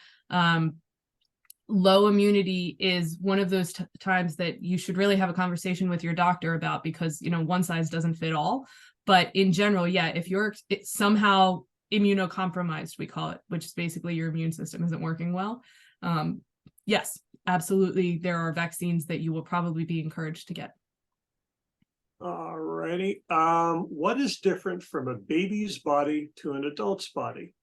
Low immunity is one of those times that you should really have a conversation with your doctor about, because one size doesn't fit all. But in general, yeah, if you're somehow immunocompromised, we call it, which is basically your immune system isn't working well, yes, absolutely, there are vaccines that you will probably be encouraged to get. All righty. What is different from a baby's body to an adult's body?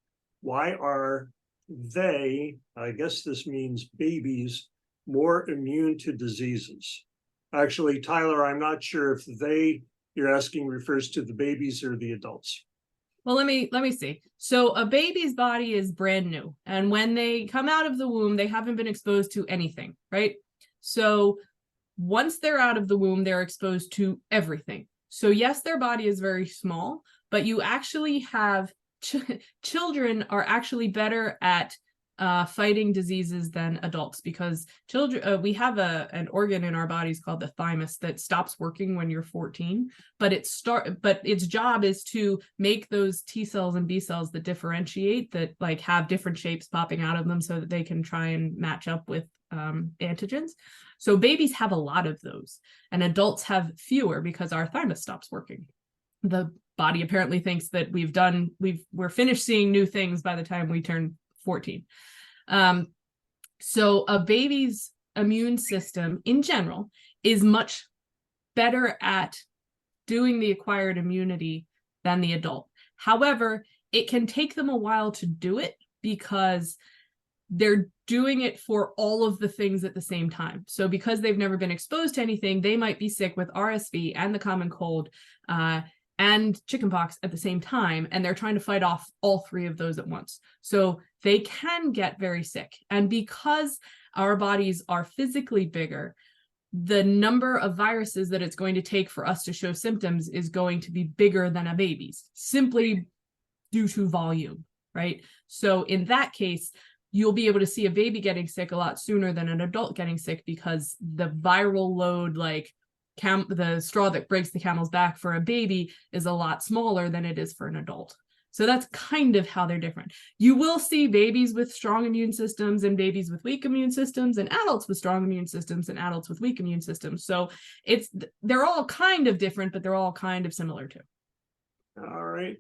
Why are they, I guess this means babies, more immune to diseases? Actually, Tyler, I'm not sure if you're asking refers to the babies or the adults. Well, let me see. So a baby's body is brand new, and when they come out of the womb, they haven't been exposed to anything, right? So once they're out of the womb, they're exposed to everything. So yes, their body is very small, but you actually have children are actually better at fighting diseases than adults, because children, we have an organ in our bodies called the thymus that stops working when you're 14, but its job is to make those T cells and B cells that differentiate, that like have different shapes popping out of them so that they can try and match up with antigens. So babies have a lot of those, and adults have fewer because our thymus stops working. The body apparently thinks that we're finished seeing new things by the time we turn 14. So a baby's immune system in general is much better at doing the acquired immunity than the adult. However, it can take them a while to do it because they're doing it for all of the things at the same time. So because they've never been exposed to anything, they might be sick with RSV and the common cold and chickenpox at the same time, and they're trying to fight off all three of those at once. So they can get very sick. And because our bodies are physically bigger, the number of viruses that it's going to take for us to show symptoms is going to be bigger than a baby's, simply due to volume, right? So in that case, you'll be able to see a baby getting sick a lot sooner than an adult getting sick, because the viral load, like the straw that breaks the camel's back for a baby, is a lot smaller than it is for an adult. So that's kind of how they're different. You will see babies with strong immune systems and babies with weak immune systems, and adults with strong immune systems and adults with weak immune systems. So they're all kind of different, but they're all kind of similar too. All right.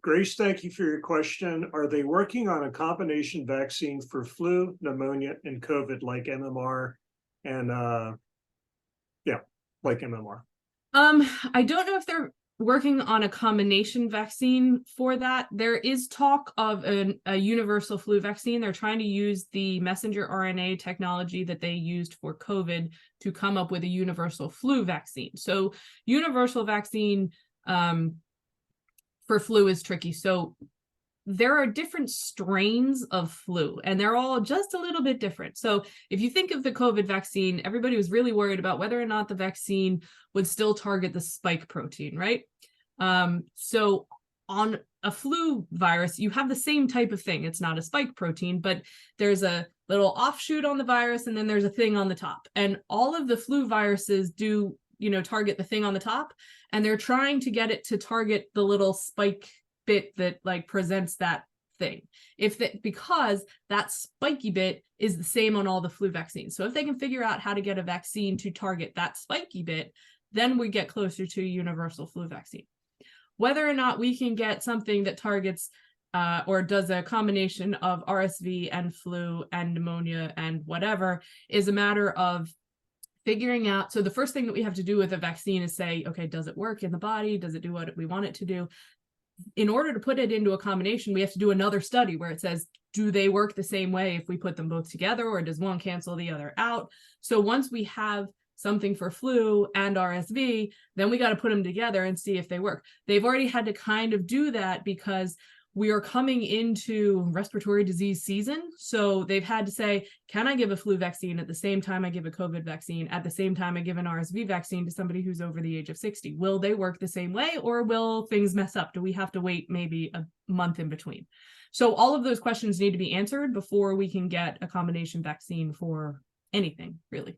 Grace, thank you for your question. Are they working on a combination vaccine for flu, pneumonia, and COVID like MMR? And like MMR. I don't know if they're working on a combination vaccine for that. There is talk of a universal flu vaccine. They're trying to use the messenger RNA technology that they used for COVID to come up with a universal flu vaccine. So universal vaccine for flu is tricky. So there are different strains of flu, and they're all just a little bit different. So if you think of the COVID vaccine, everybody was really worried about whether or not the vaccine would still target the spike protein, right? So on a flu virus, you have the same type of thing. It's not a spike protein, but there's a little offshoot on the virus, and then there's a thing on the top. And all of the flu viruses do, target the thing on the top, and they're trying to get it to target the little spike bit that like presents that thing, because that spiky bit is the same on all the flu vaccines. So if they can figure out how to get a vaccine to target that spiky bit, then we get closer to a universal flu vaccine. Whether or not we can get something that targets or does a combination of RSV and flu and pneumonia and whatever is a matter of figuring out. So the first thing that we have to do with a vaccine is say, okay, does it work in the body? Does it do what we want it to do? In order to put it into a combination, we have to do another study where it says, do they work the same way if we put them both together, or does one cancel the other out? So once we have something for flu and RSV, then we got to put them together and see if they work. They've already had to kind of do that because we are coming into respiratory disease season. So they've had to say, can I give a flu vaccine at the same time I give a COVID vaccine, at the same time I give an RSV vaccine to somebody who's over the age of 60? Will they work the same way, or will things mess up? Do we have to wait maybe a month in between? So all of those questions need to be answered before we can get a combination vaccine for anything, really.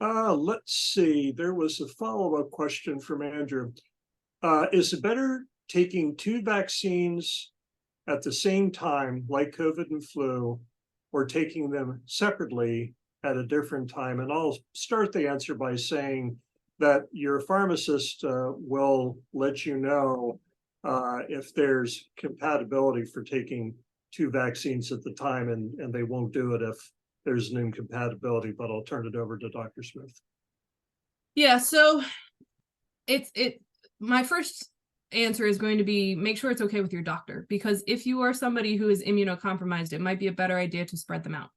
Let's see. There was a follow-up question from Andrew. Is it better taking two vaccines at the same time, like COVID and flu, or taking them separately at a different time? And I'll start the answer by saying that your pharmacist will let you know if there's compatibility for taking two vaccines at the time, and they won't do it if there's an incompatibility, but I'll turn it over to Dr. Smith. Yeah, so my first answer is going to be make sure it's okay with your doctor, because if you are somebody who is immunocompromised, it might be a better idea to spread them out.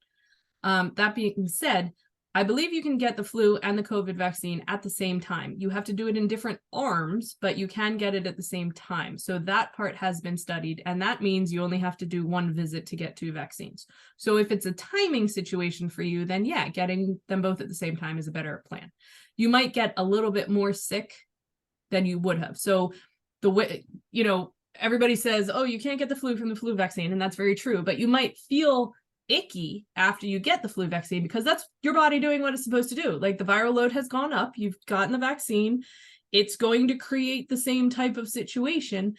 That being said, I believe you can get the flu and the COVID vaccine at the same time. You have to do it in different arms, but you can get it at the same time. So that part has been studied, and that means you only have to do one visit to get two vaccines. So if it's a timing situation for you, then yeah, getting them both at the same time is a better plan. You might get a little bit more sick than you would have. So the way, everybody says, oh, you can't get the flu from the flu vaccine, and that's very true, but you might feel icky after you get the flu vaccine because that's your body doing what it's supposed to do. Like, the viral load has gone up, you've gotten the vaccine, it's going to create the same type of situation,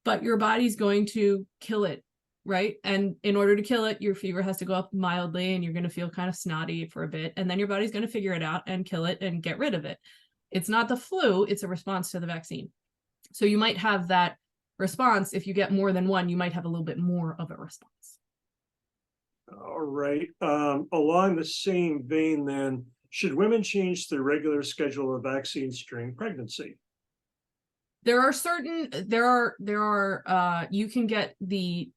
but your body's going to kill it, right? And in order to kill it, your fever has to go up mildly, and you're going to feel kind of snotty for a bit, and then your body's going to figure it out and kill it and get rid of it. It's not the flu, it's a response to the vaccine. So you might have that response. If you get more than one, you might have a little bit more of a response. All right. Along the same vein, then, should women change their regular schedule of vaccines during pregnancy? You can get the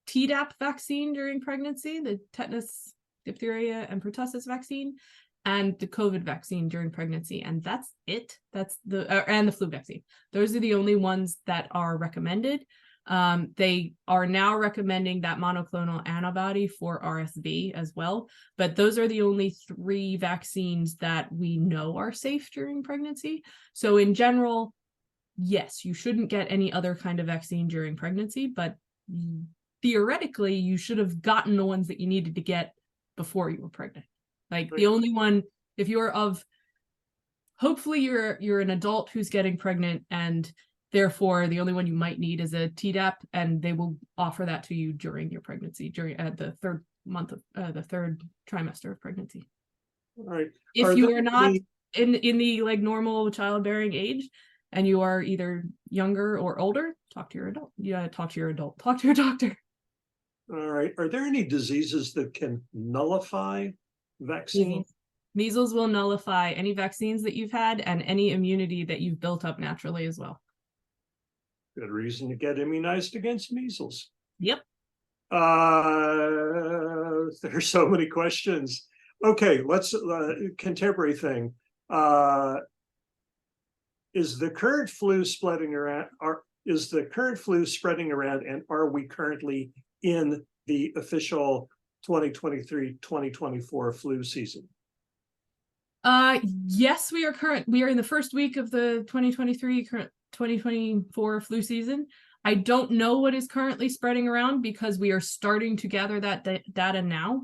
Tdap vaccine during pregnancy, the tetanus, diphtheria, and pertussis vaccine, and the COVID vaccine during pregnancy. And that's it. That's and the flu vaccine. Those are the only ones that are recommended. They are now recommending that monoclonal antibody for RSV as well, but those are the only 3 vaccines that we know are safe during pregnancy. So in general, yes, you shouldn't get any other kind of vaccine during pregnancy, but theoretically, you should have gotten the ones that you needed to get before you were pregnant. Like the only one, if you're hopefully you're an adult who's getting pregnant, and therefore the only one you might need is a Tdap, and they will offer that to you during your pregnancy, during the 3rd month of the 3rd trimester of pregnancy. All right. If you are not in the like normal childbearing age, and you are either younger or older, talk to your adult. Yeah, talk to your doctor. All right. Are there any diseases that can nullify vaccine? Measles will nullify any vaccines that you've had and any immunity that you've built up naturally as well. Good reason to get immunized against measles. Yep. There's so many questions. Okay, let's contemporary thing. Is the current flu spreading around? Is the current flu spreading around, and are we currently in the official 2023-2024 flu season? Yes, we are in the first week of the 2023-2024 flu season. I don't know what is currently spreading around because we are starting to gather that data now.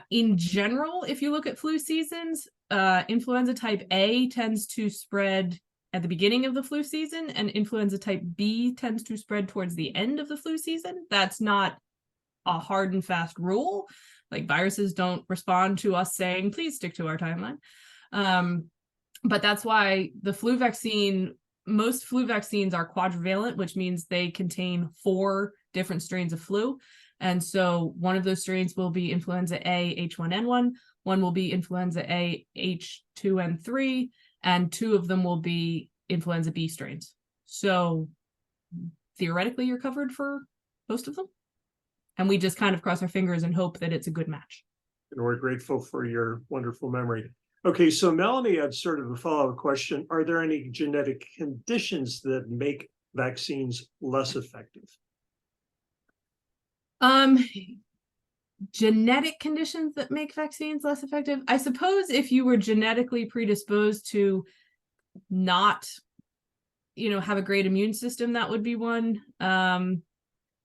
In general, if you look at flu seasons, influenza type A tends to spread at the beginning of the flu season, and influenza type B tends to spread towards the end of the flu season. That's not a hard and fast rule. Like viruses don't respond to us saying, please stick to our timeline. But that's why the flu vaccine, most flu vaccines are quadrivalent, which means they contain 4 different strains of flu. And so one of those strains will be influenza A H1N1, one will be influenza A H2N3, and 2 of them will be influenza B strains. So theoretically, you're covered for most of them. And we just kind of cross our fingers and hope that it's a good match. And we're grateful for your wonderful memory. Okay, so Melanie had sort of a follow-up question. Are there any genetic conditions that make vaccines less effective? Genetic conditions that make vaccines less effective? I suppose if you were genetically predisposed to not, have a great immune system, that would be one.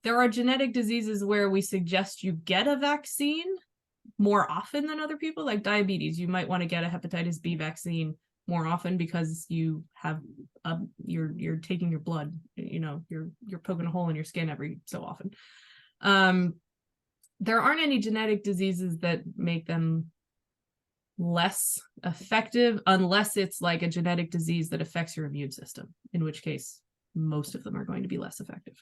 There are genetic diseases where we suggest you get a vaccine more often than other people, like diabetes. You might want to get a hepatitis B vaccine more often because you have you're taking your blood, you're poking a hole in your skin every so often. There aren't any genetic diseases that make them less effective unless it's like a genetic disease that affects your immune system, in which case most of them are going to be less effective.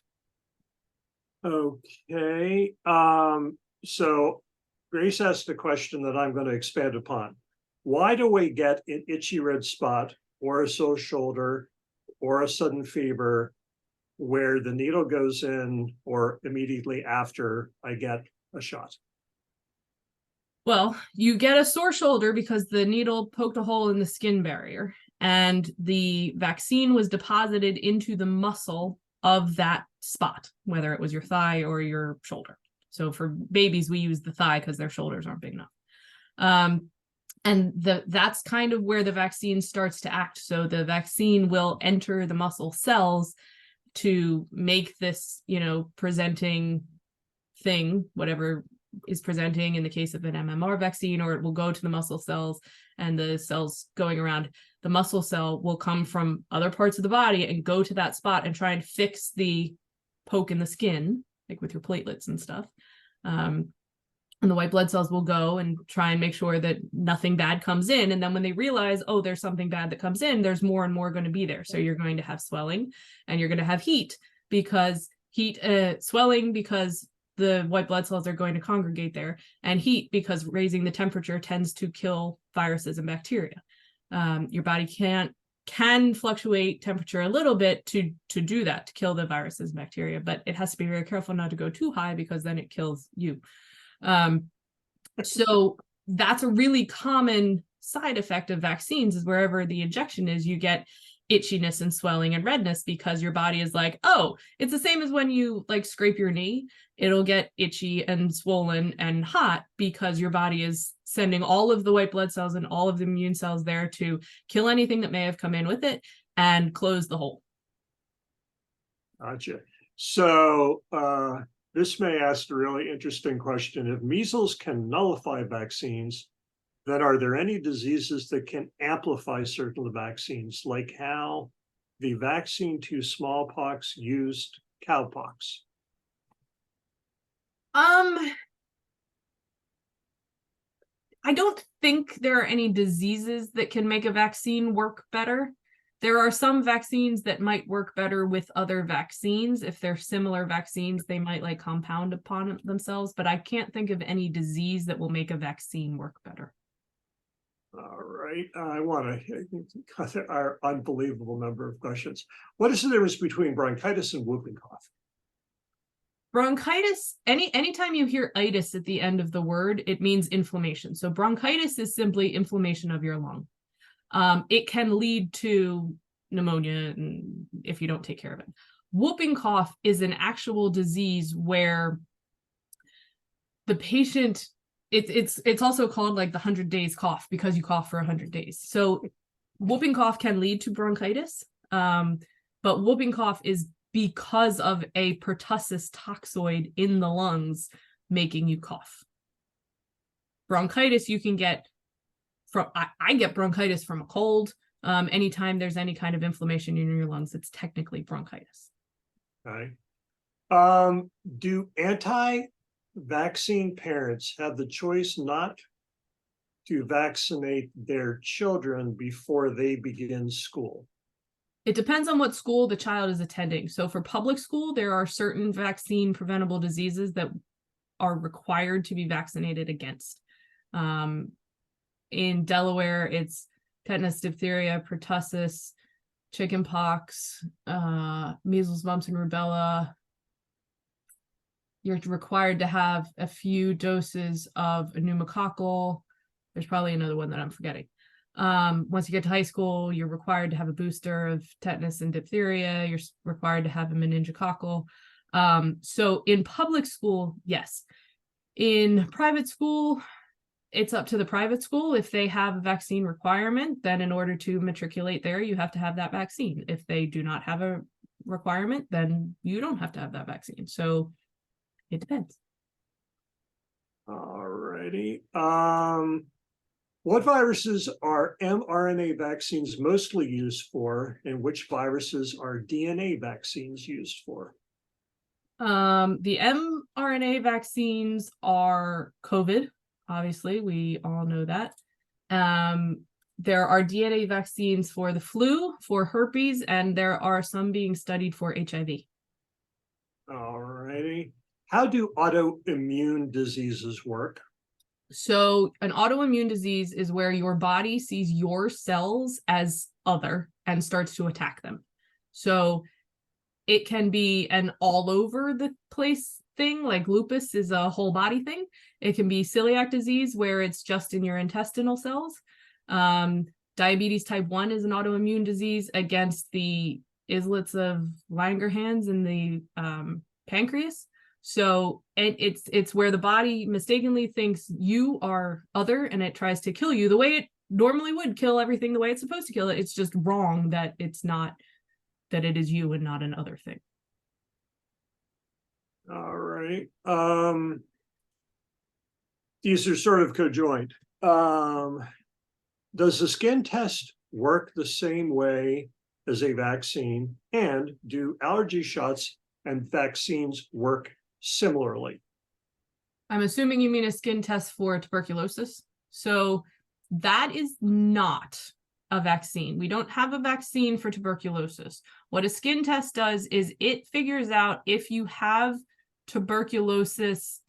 Okay, so Grace asked a question that I'm going to expand upon. Why do we get an itchy red spot or a sore shoulder or a sudden fever where the needle goes in or immediately after I get a shot? Well, you get a sore shoulder because the needle poked a hole in the skin barrier and the vaccine was deposited into the muscle of that spot, whether it was your thigh or your shoulder. So for babies, we use the thigh because their shoulders aren't big enough. And that's kind of where the vaccine starts to act. So the vaccine will enter the muscle cells to make this, presenting thing, whatever is presenting in the case of an MMR vaccine, or it will go to the muscle cells, and the cells going around the muscle cell will come from other parts of the body and go to that spot and try and fix the poke in the skin, like with your platelets and stuff. And the white blood cells will go and try and make sure that nothing bad comes in. And then when they realize, oh, there's something bad that comes in, there's more and more going to be there. So you're going to have swelling and you're going to have swelling because the white blood cells are going to congregate there, and heat because raising the temperature tends to kill viruses and bacteria. Your body can't can fluctuate temperature a little bit to do that, to kill the viruses and bacteria, but it has to be very careful not to go too high because then it kills you. So that's a really common side effect of vaccines, is wherever the injection is, you get itchiness and swelling and redness because your body is like, oh, it's the same as when you like scrape your knee. It'll get itchy and swollen and hot because your body is sending all of the white blood cells and all of the immune cells there to kill anything that may have come in with it and close the hole. Gotcha. So this may ask a really interesting question. If measles can nullify vaccines, then are there any diseases that can amplify certain vaccines, like how the vaccine to smallpox used cowpox? I don't think there are any diseases that can make a vaccine work better. There are some vaccines that might work better with other vaccines. If they're similar vaccines, they might like compound upon themselves, but I can't think of any disease that will make a vaccine work better. All right, I want to, our unbelievable number of questions. What is the difference between bronchitis and whooping cough? Bronchitis, anytime you hear itis at the end of the word, it means inflammation. So bronchitis is simply inflammation of your lung. It can lead to pneumonia if you don't take care of it. Whooping cough is an actual disease where the patient, it's also called like the 100 days cough because you cough for 100 days. So whooping cough can lead to bronchitis, but whooping cough is because of a pertussis toxoid in the lungs making you cough. Bronchitis you can get from, I get bronchitis from a cold. Anytime there's any kind of inflammation in your lungs, it's technically bronchitis. Okay. Do anti-vaccine parents have the choice not to vaccinate their children before they begin school? It depends on what school the child is attending. So for public school, there are certain vaccine preventable diseases that are required to be vaccinated against. In Delaware, it's tetanus, diphtheria, pertussis, chickenpox, measles, mumps, and rubella. You're required to have a few doses of a pneumococcal. There's probably another one that I'm forgetting. Once you get to high school, you're required to have a booster of tetanus and diphtheria. You're required to have a meningococcal. So in public school, yes. In private school, it's up to the private school. If they have a vaccine requirement, then in order to matriculate there, you have to have that vaccine. If they do not have a requirement, then you don't have to have that vaccine. So it depends. All righty. What viruses are mRNA vaccines mostly used for, and which viruses are DNA vaccines used for? The mRNA vaccines are COVID. Obviously, we all know that. There are DNA vaccines for the flu, for herpes, and there are some being studied for HIV. All righty. How do autoimmune diseases work? So an autoimmune disease is where your body sees your cells as other and starts to attack them. So it can be an all over the place thing, like lupus is a whole body thing. It can be celiac disease where it's just in your intestinal cells. Diabetes type 1 is an autoimmune disease against the islets of Langerhans in the pancreas. So it's where the body mistakenly thinks you are other and it tries to kill you the way it normally would kill everything the way it's supposed to kill it. It's just wrong that it's not, that it is you and not an other thing. All right. These are sort of conjoined. Does the skin test work the same way as a vaccine? And do allergy shots and vaccines work similarly? I'm assuming you mean a skin test for tuberculosis. So that is not a vaccine. We don't have a vaccine for tuberculosis. What a skin test does is it figures out if you have tuberculosis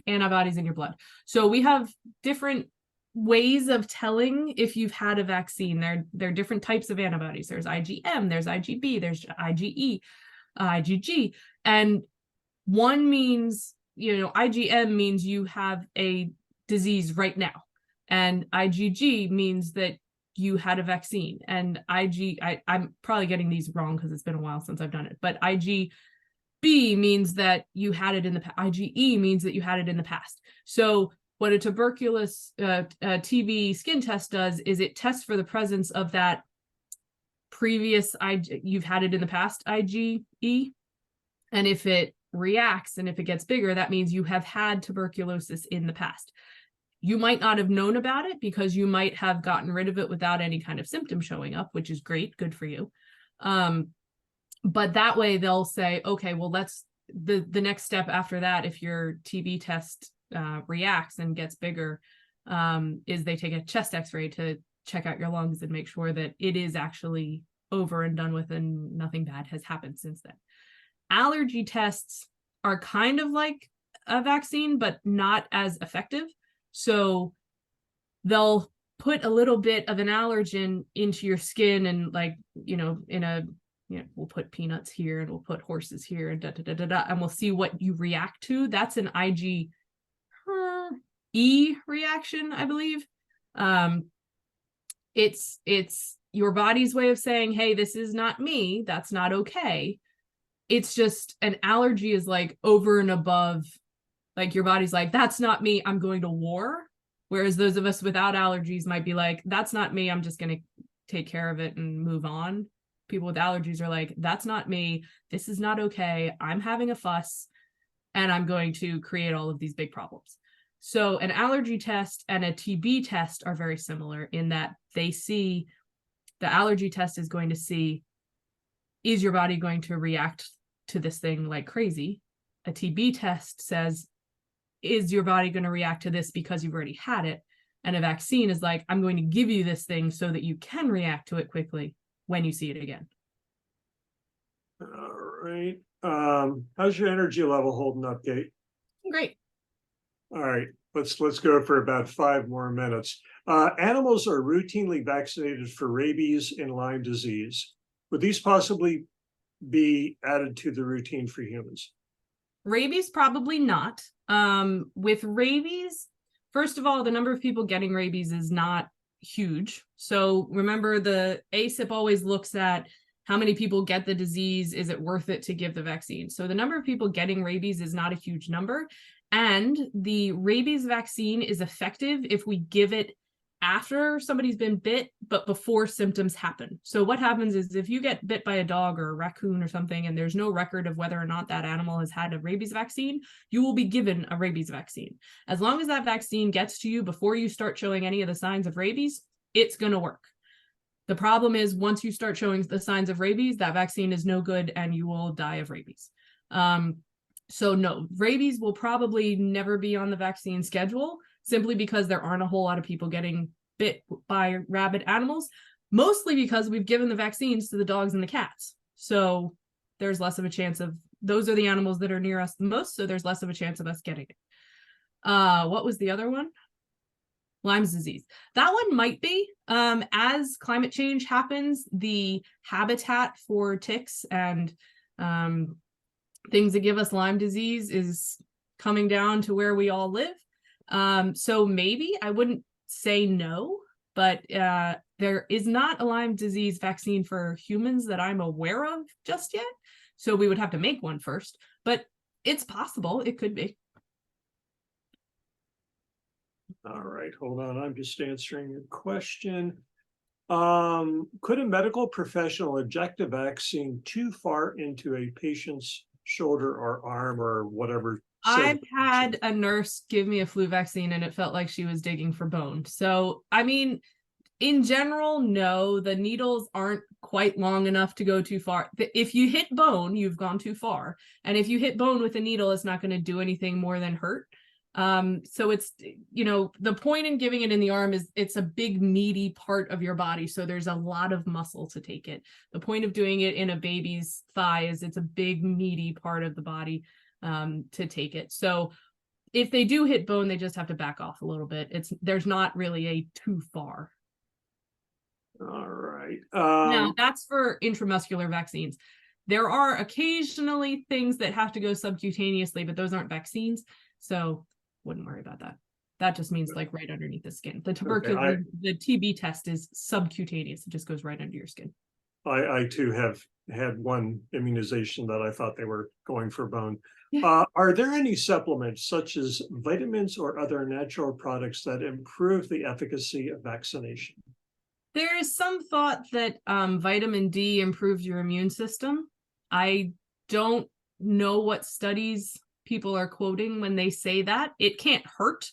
antibodies in your blood. So we have different ways of telling if you've had a vaccine. There are different types of antibodies. There's IgM, there's IgB, there's IgE, IgG, and one means, IgM means you have a disease right now, and IgG means that you had a vaccine, and I'm probably getting these wrong because it's been a while since I've done it, but IgB means that you had it in the past. IgE means that you had it in the past. So what a tuberculous TB skin test does is it tests for the presence of that previous you've had it in the past IgE, and if it reacts and if it gets bigger, that means you have had tuberculosis in the past. You might not have known about it because you might have gotten rid of it without any kind of symptom showing up, which is great, good for you. But that way they'll say, okay, well, the next step after that, if your TB test reacts and gets bigger, is they take a chest x-ray to check out your lungs and make sure that it is actually over and done with and nothing bad has happened since then. Allergy tests are kind of like a vaccine, but not as effective. So they'll put a little bit of an allergen into your skin and we'll put peanuts here and we'll put horses here and and we'll see what you react to. That's an IgE reaction, I believe. It's your body's way of saying, hey, this is not me. That's not okay. It's just an allergy is like over and above, like your body's like, that's not me, I'm going to war. Whereas those of us without allergies might be like, that's not me, I'm just going to take care of it and move on. People with allergies are like, that's not me, this is not okay, I'm having a fuss and I'm going to create all of these big problems. So an allergy test and a TB test are very similar in that the allergy test is going to see, is your body going to react to this thing like crazy? A TB test says, is your body going to react to this because you've already had it? And a vaccine is like, I'm going to give you this thing so that you can react to it quickly when you see it again. All right. How's your energy level holding up, Kate? Great. All right. Let's go for about 5 more minutes. Animals are routinely vaccinated for rabies and Lyme disease. Would these possibly be added to the routine for humans? Rabies, probably not. With rabies, first of all, the number of people getting rabies is not huge. So remember, the ACIP always looks at how many people get the disease. Is it worth it to give the vaccine? So the number of people getting rabies is not a huge number. And the rabies vaccine is effective if we give it after somebody's been bit, but before symptoms happen. So what happens is if you get bit by a dog or a raccoon or something, and there's no record of whether or not that animal has had a rabies vaccine, you will be given a rabies vaccine. As long as that vaccine gets to you before you start showing any of the signs of rabies, it's going to work. The problem is once you start showing the signs of rabies, that vaccine is no good and you will die of rabies. So no, rabies will probably never be on the vaccine schedule, simply because there aren't a whole lot of people getting bit by rabid animals, mostly because we've given the vaccines to the dogs and the cats. So there's less of a chance of, those are the animals that are near us the most, so there's less of a chance of us getting it. What was the other one? Lyme's disease. That one might be. As climate change happens, the habitat for ticks and things that give us Lyme disease is coming down to where we all live. So maybe, I wouldn't say no, but there is not a Lyme disease vaccine for humans that I'm aware of just yet. So we would have to make one first, but it's possible. It could be. All right, hold on. I'm just answering your question. Could a medical professional inject a vaccine too far into a patient's shoulder or arm or whatever? I've had a nurse give me a flu vaccine and it felt like she was digging for bone. So, I mean, in general, no, the needles aren't quite long enough to go too far. If you hit bone, you've gone too far. And if you hit bone with a needle, it's not going to do anything more than hurt. So it's, the point in giving it in the arm is it's a big meaty part of your body. So there's a lot of muscle to take it. The point of doing it in a baby's thigh is it's a big meaty part of the body to take it. So if they do hit bone, they just have to back off a little bit. There's not really a too far. All right. Now, that's for intramuscular vaccines. There are occasionally things that have to go subcutaneously, but those aren't vaccines, so wouldn't worry about that. That just means like right underneath the skin. The tuberculosis, the TB test is subcutaneous. It just goes right under your skin. I too have had one immunization that I thought they were going for bone. Yeah. Are there any supplements such as vitamins or other natural products that improve the efficacy of vaccination? There is some thought that vitamin D improves your immune system. I don't know what studies people are quoting when they say that. It can't hurt,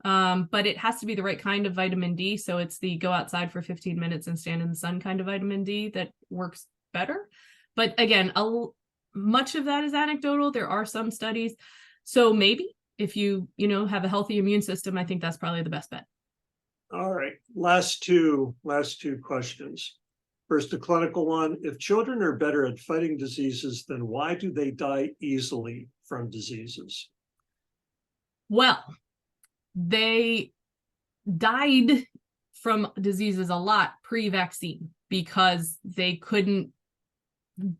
but it has to be the right kind of vitamin D. So it's the go outside for 15 minutes and stand in the sun kind of vitamin D that works better. But again, much of that is anecdotal. There are some studies. So maybe if you have a healthy immune system, I think that's probably the best bet. All right, last two questions. First, a clinical one. If children are better at fighting diseases, then why do they die easily from diseases? Well, they died from diseases a lot pre-vaccine because they couldn't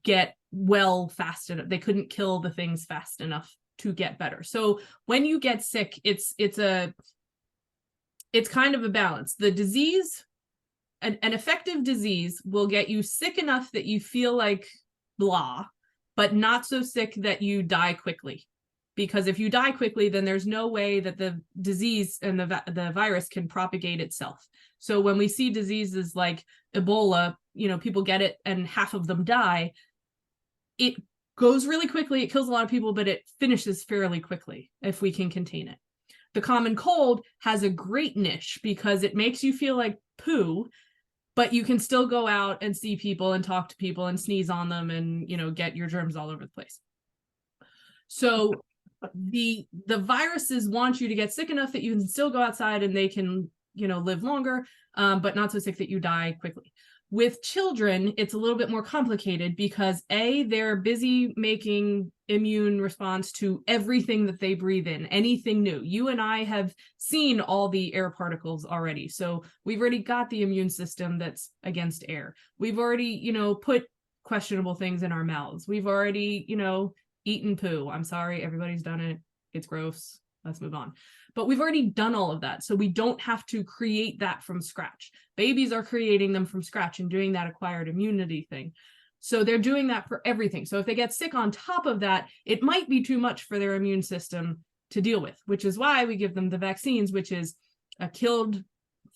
get well fast enough. They couldn't kill the things fast enough to get better. So when you get sick, it's kind of a balance. The disease, an effective disease will get you sick enough that you feel like blah, but not so sick that you die quickly. Because if you die quickly, then there's no way that the disease and the virus can propagate itself. So when we see diseases like Ebola, people get it and half of them die, it goes really quickly, it kills a lot of people, but it finishes fairly quickly if we can contain it. The common cold has a great niche because it makes you feel like poo, but you can still go out and see people and talk to people and sneeze on them and, get your germs all over the place. So the viruses want you to get sick enough that you can still go outside and they can, live longer, but not so sick that you die quickly. With children, it's a little bit more complicated because they're busy making immune response to everything that they breathe in, anything new. You and I have seen all the air particles already. So we've already got the immune system that's against air. We've already, put questionable things in our mouths. We've already, eaten poo. I'm sorry, everybody's done it. It's gross. Let's move on. But we've already done all of that. So we don't have to create that from scratch. Babies are creating them from scratch and doing that acquired immunity thing. So they're doing that for everything. So if they get sick on top of that, it might be too much for their immune system to deal with, which is why we give them the vaccines, which is a killed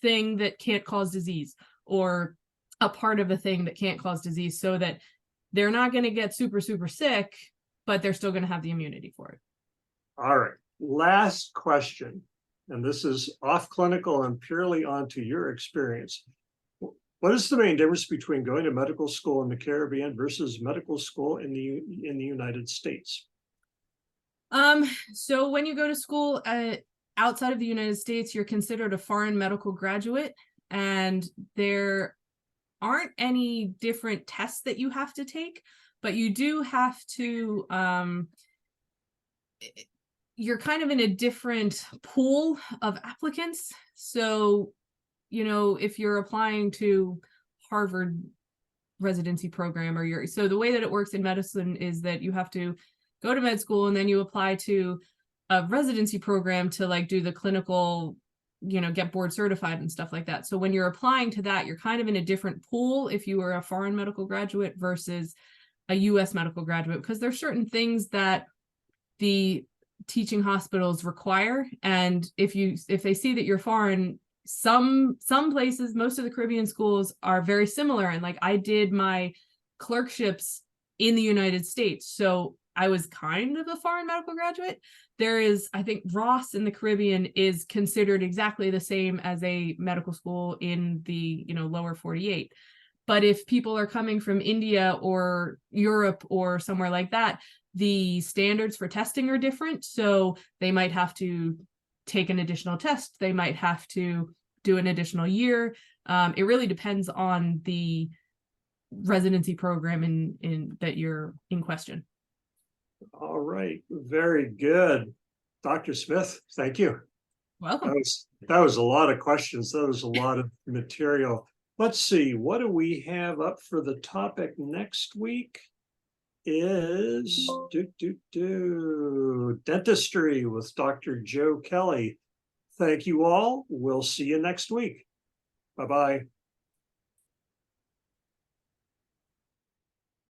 thing that can't cause disease or a part of a thing that can't cause disease, so that they're not going to get super, super sick, but they're still going to have the immunity for it. All right, last question, and this is off clinical and purely onto your experience. What is the main difference between going to medical school in the Caribbean versus medical school in the United States? So when you go to school outside of the United States, you're considered a foreign medical graduate, and there aren't any different tests that you have to take, but you do have to, you're kind of in a different pool of applicants. So, if you're applying to Harvard residency program, so the way that it works in medicine is that you have to go to med school and then you apply to a residency program to do the clinical, get board certified and stuff like that. So when you're applying to that, you're kind of in a different pool if you were a foreign medical graduate versus a US medical graduate, because there's certain things that the teaching hospitals require. And if they see that you're foreign, some places, most of the Caribbean schools are very similar. And I did my clerkships in the United States, so I was kind of a foreign medical graduate. There is, I think, Ross in the Caribbean is considered exactly the same as a medical school in the lower 48. But if people are coming from India or Europe or somewhere like that, the standards for testing are different. So they might have to take an additional test. They might have to do an additional year. It really depends on the residency program in that you're in question. All right, very good. Dr. Smith, thank you. Welcome. That was a lot of questions. That was a lot of material. Let's see, what do we have up for the topic next week? Is dentistry with Dr. Joe Kelly. Thank you all. We'll see you next week. Bye-bye.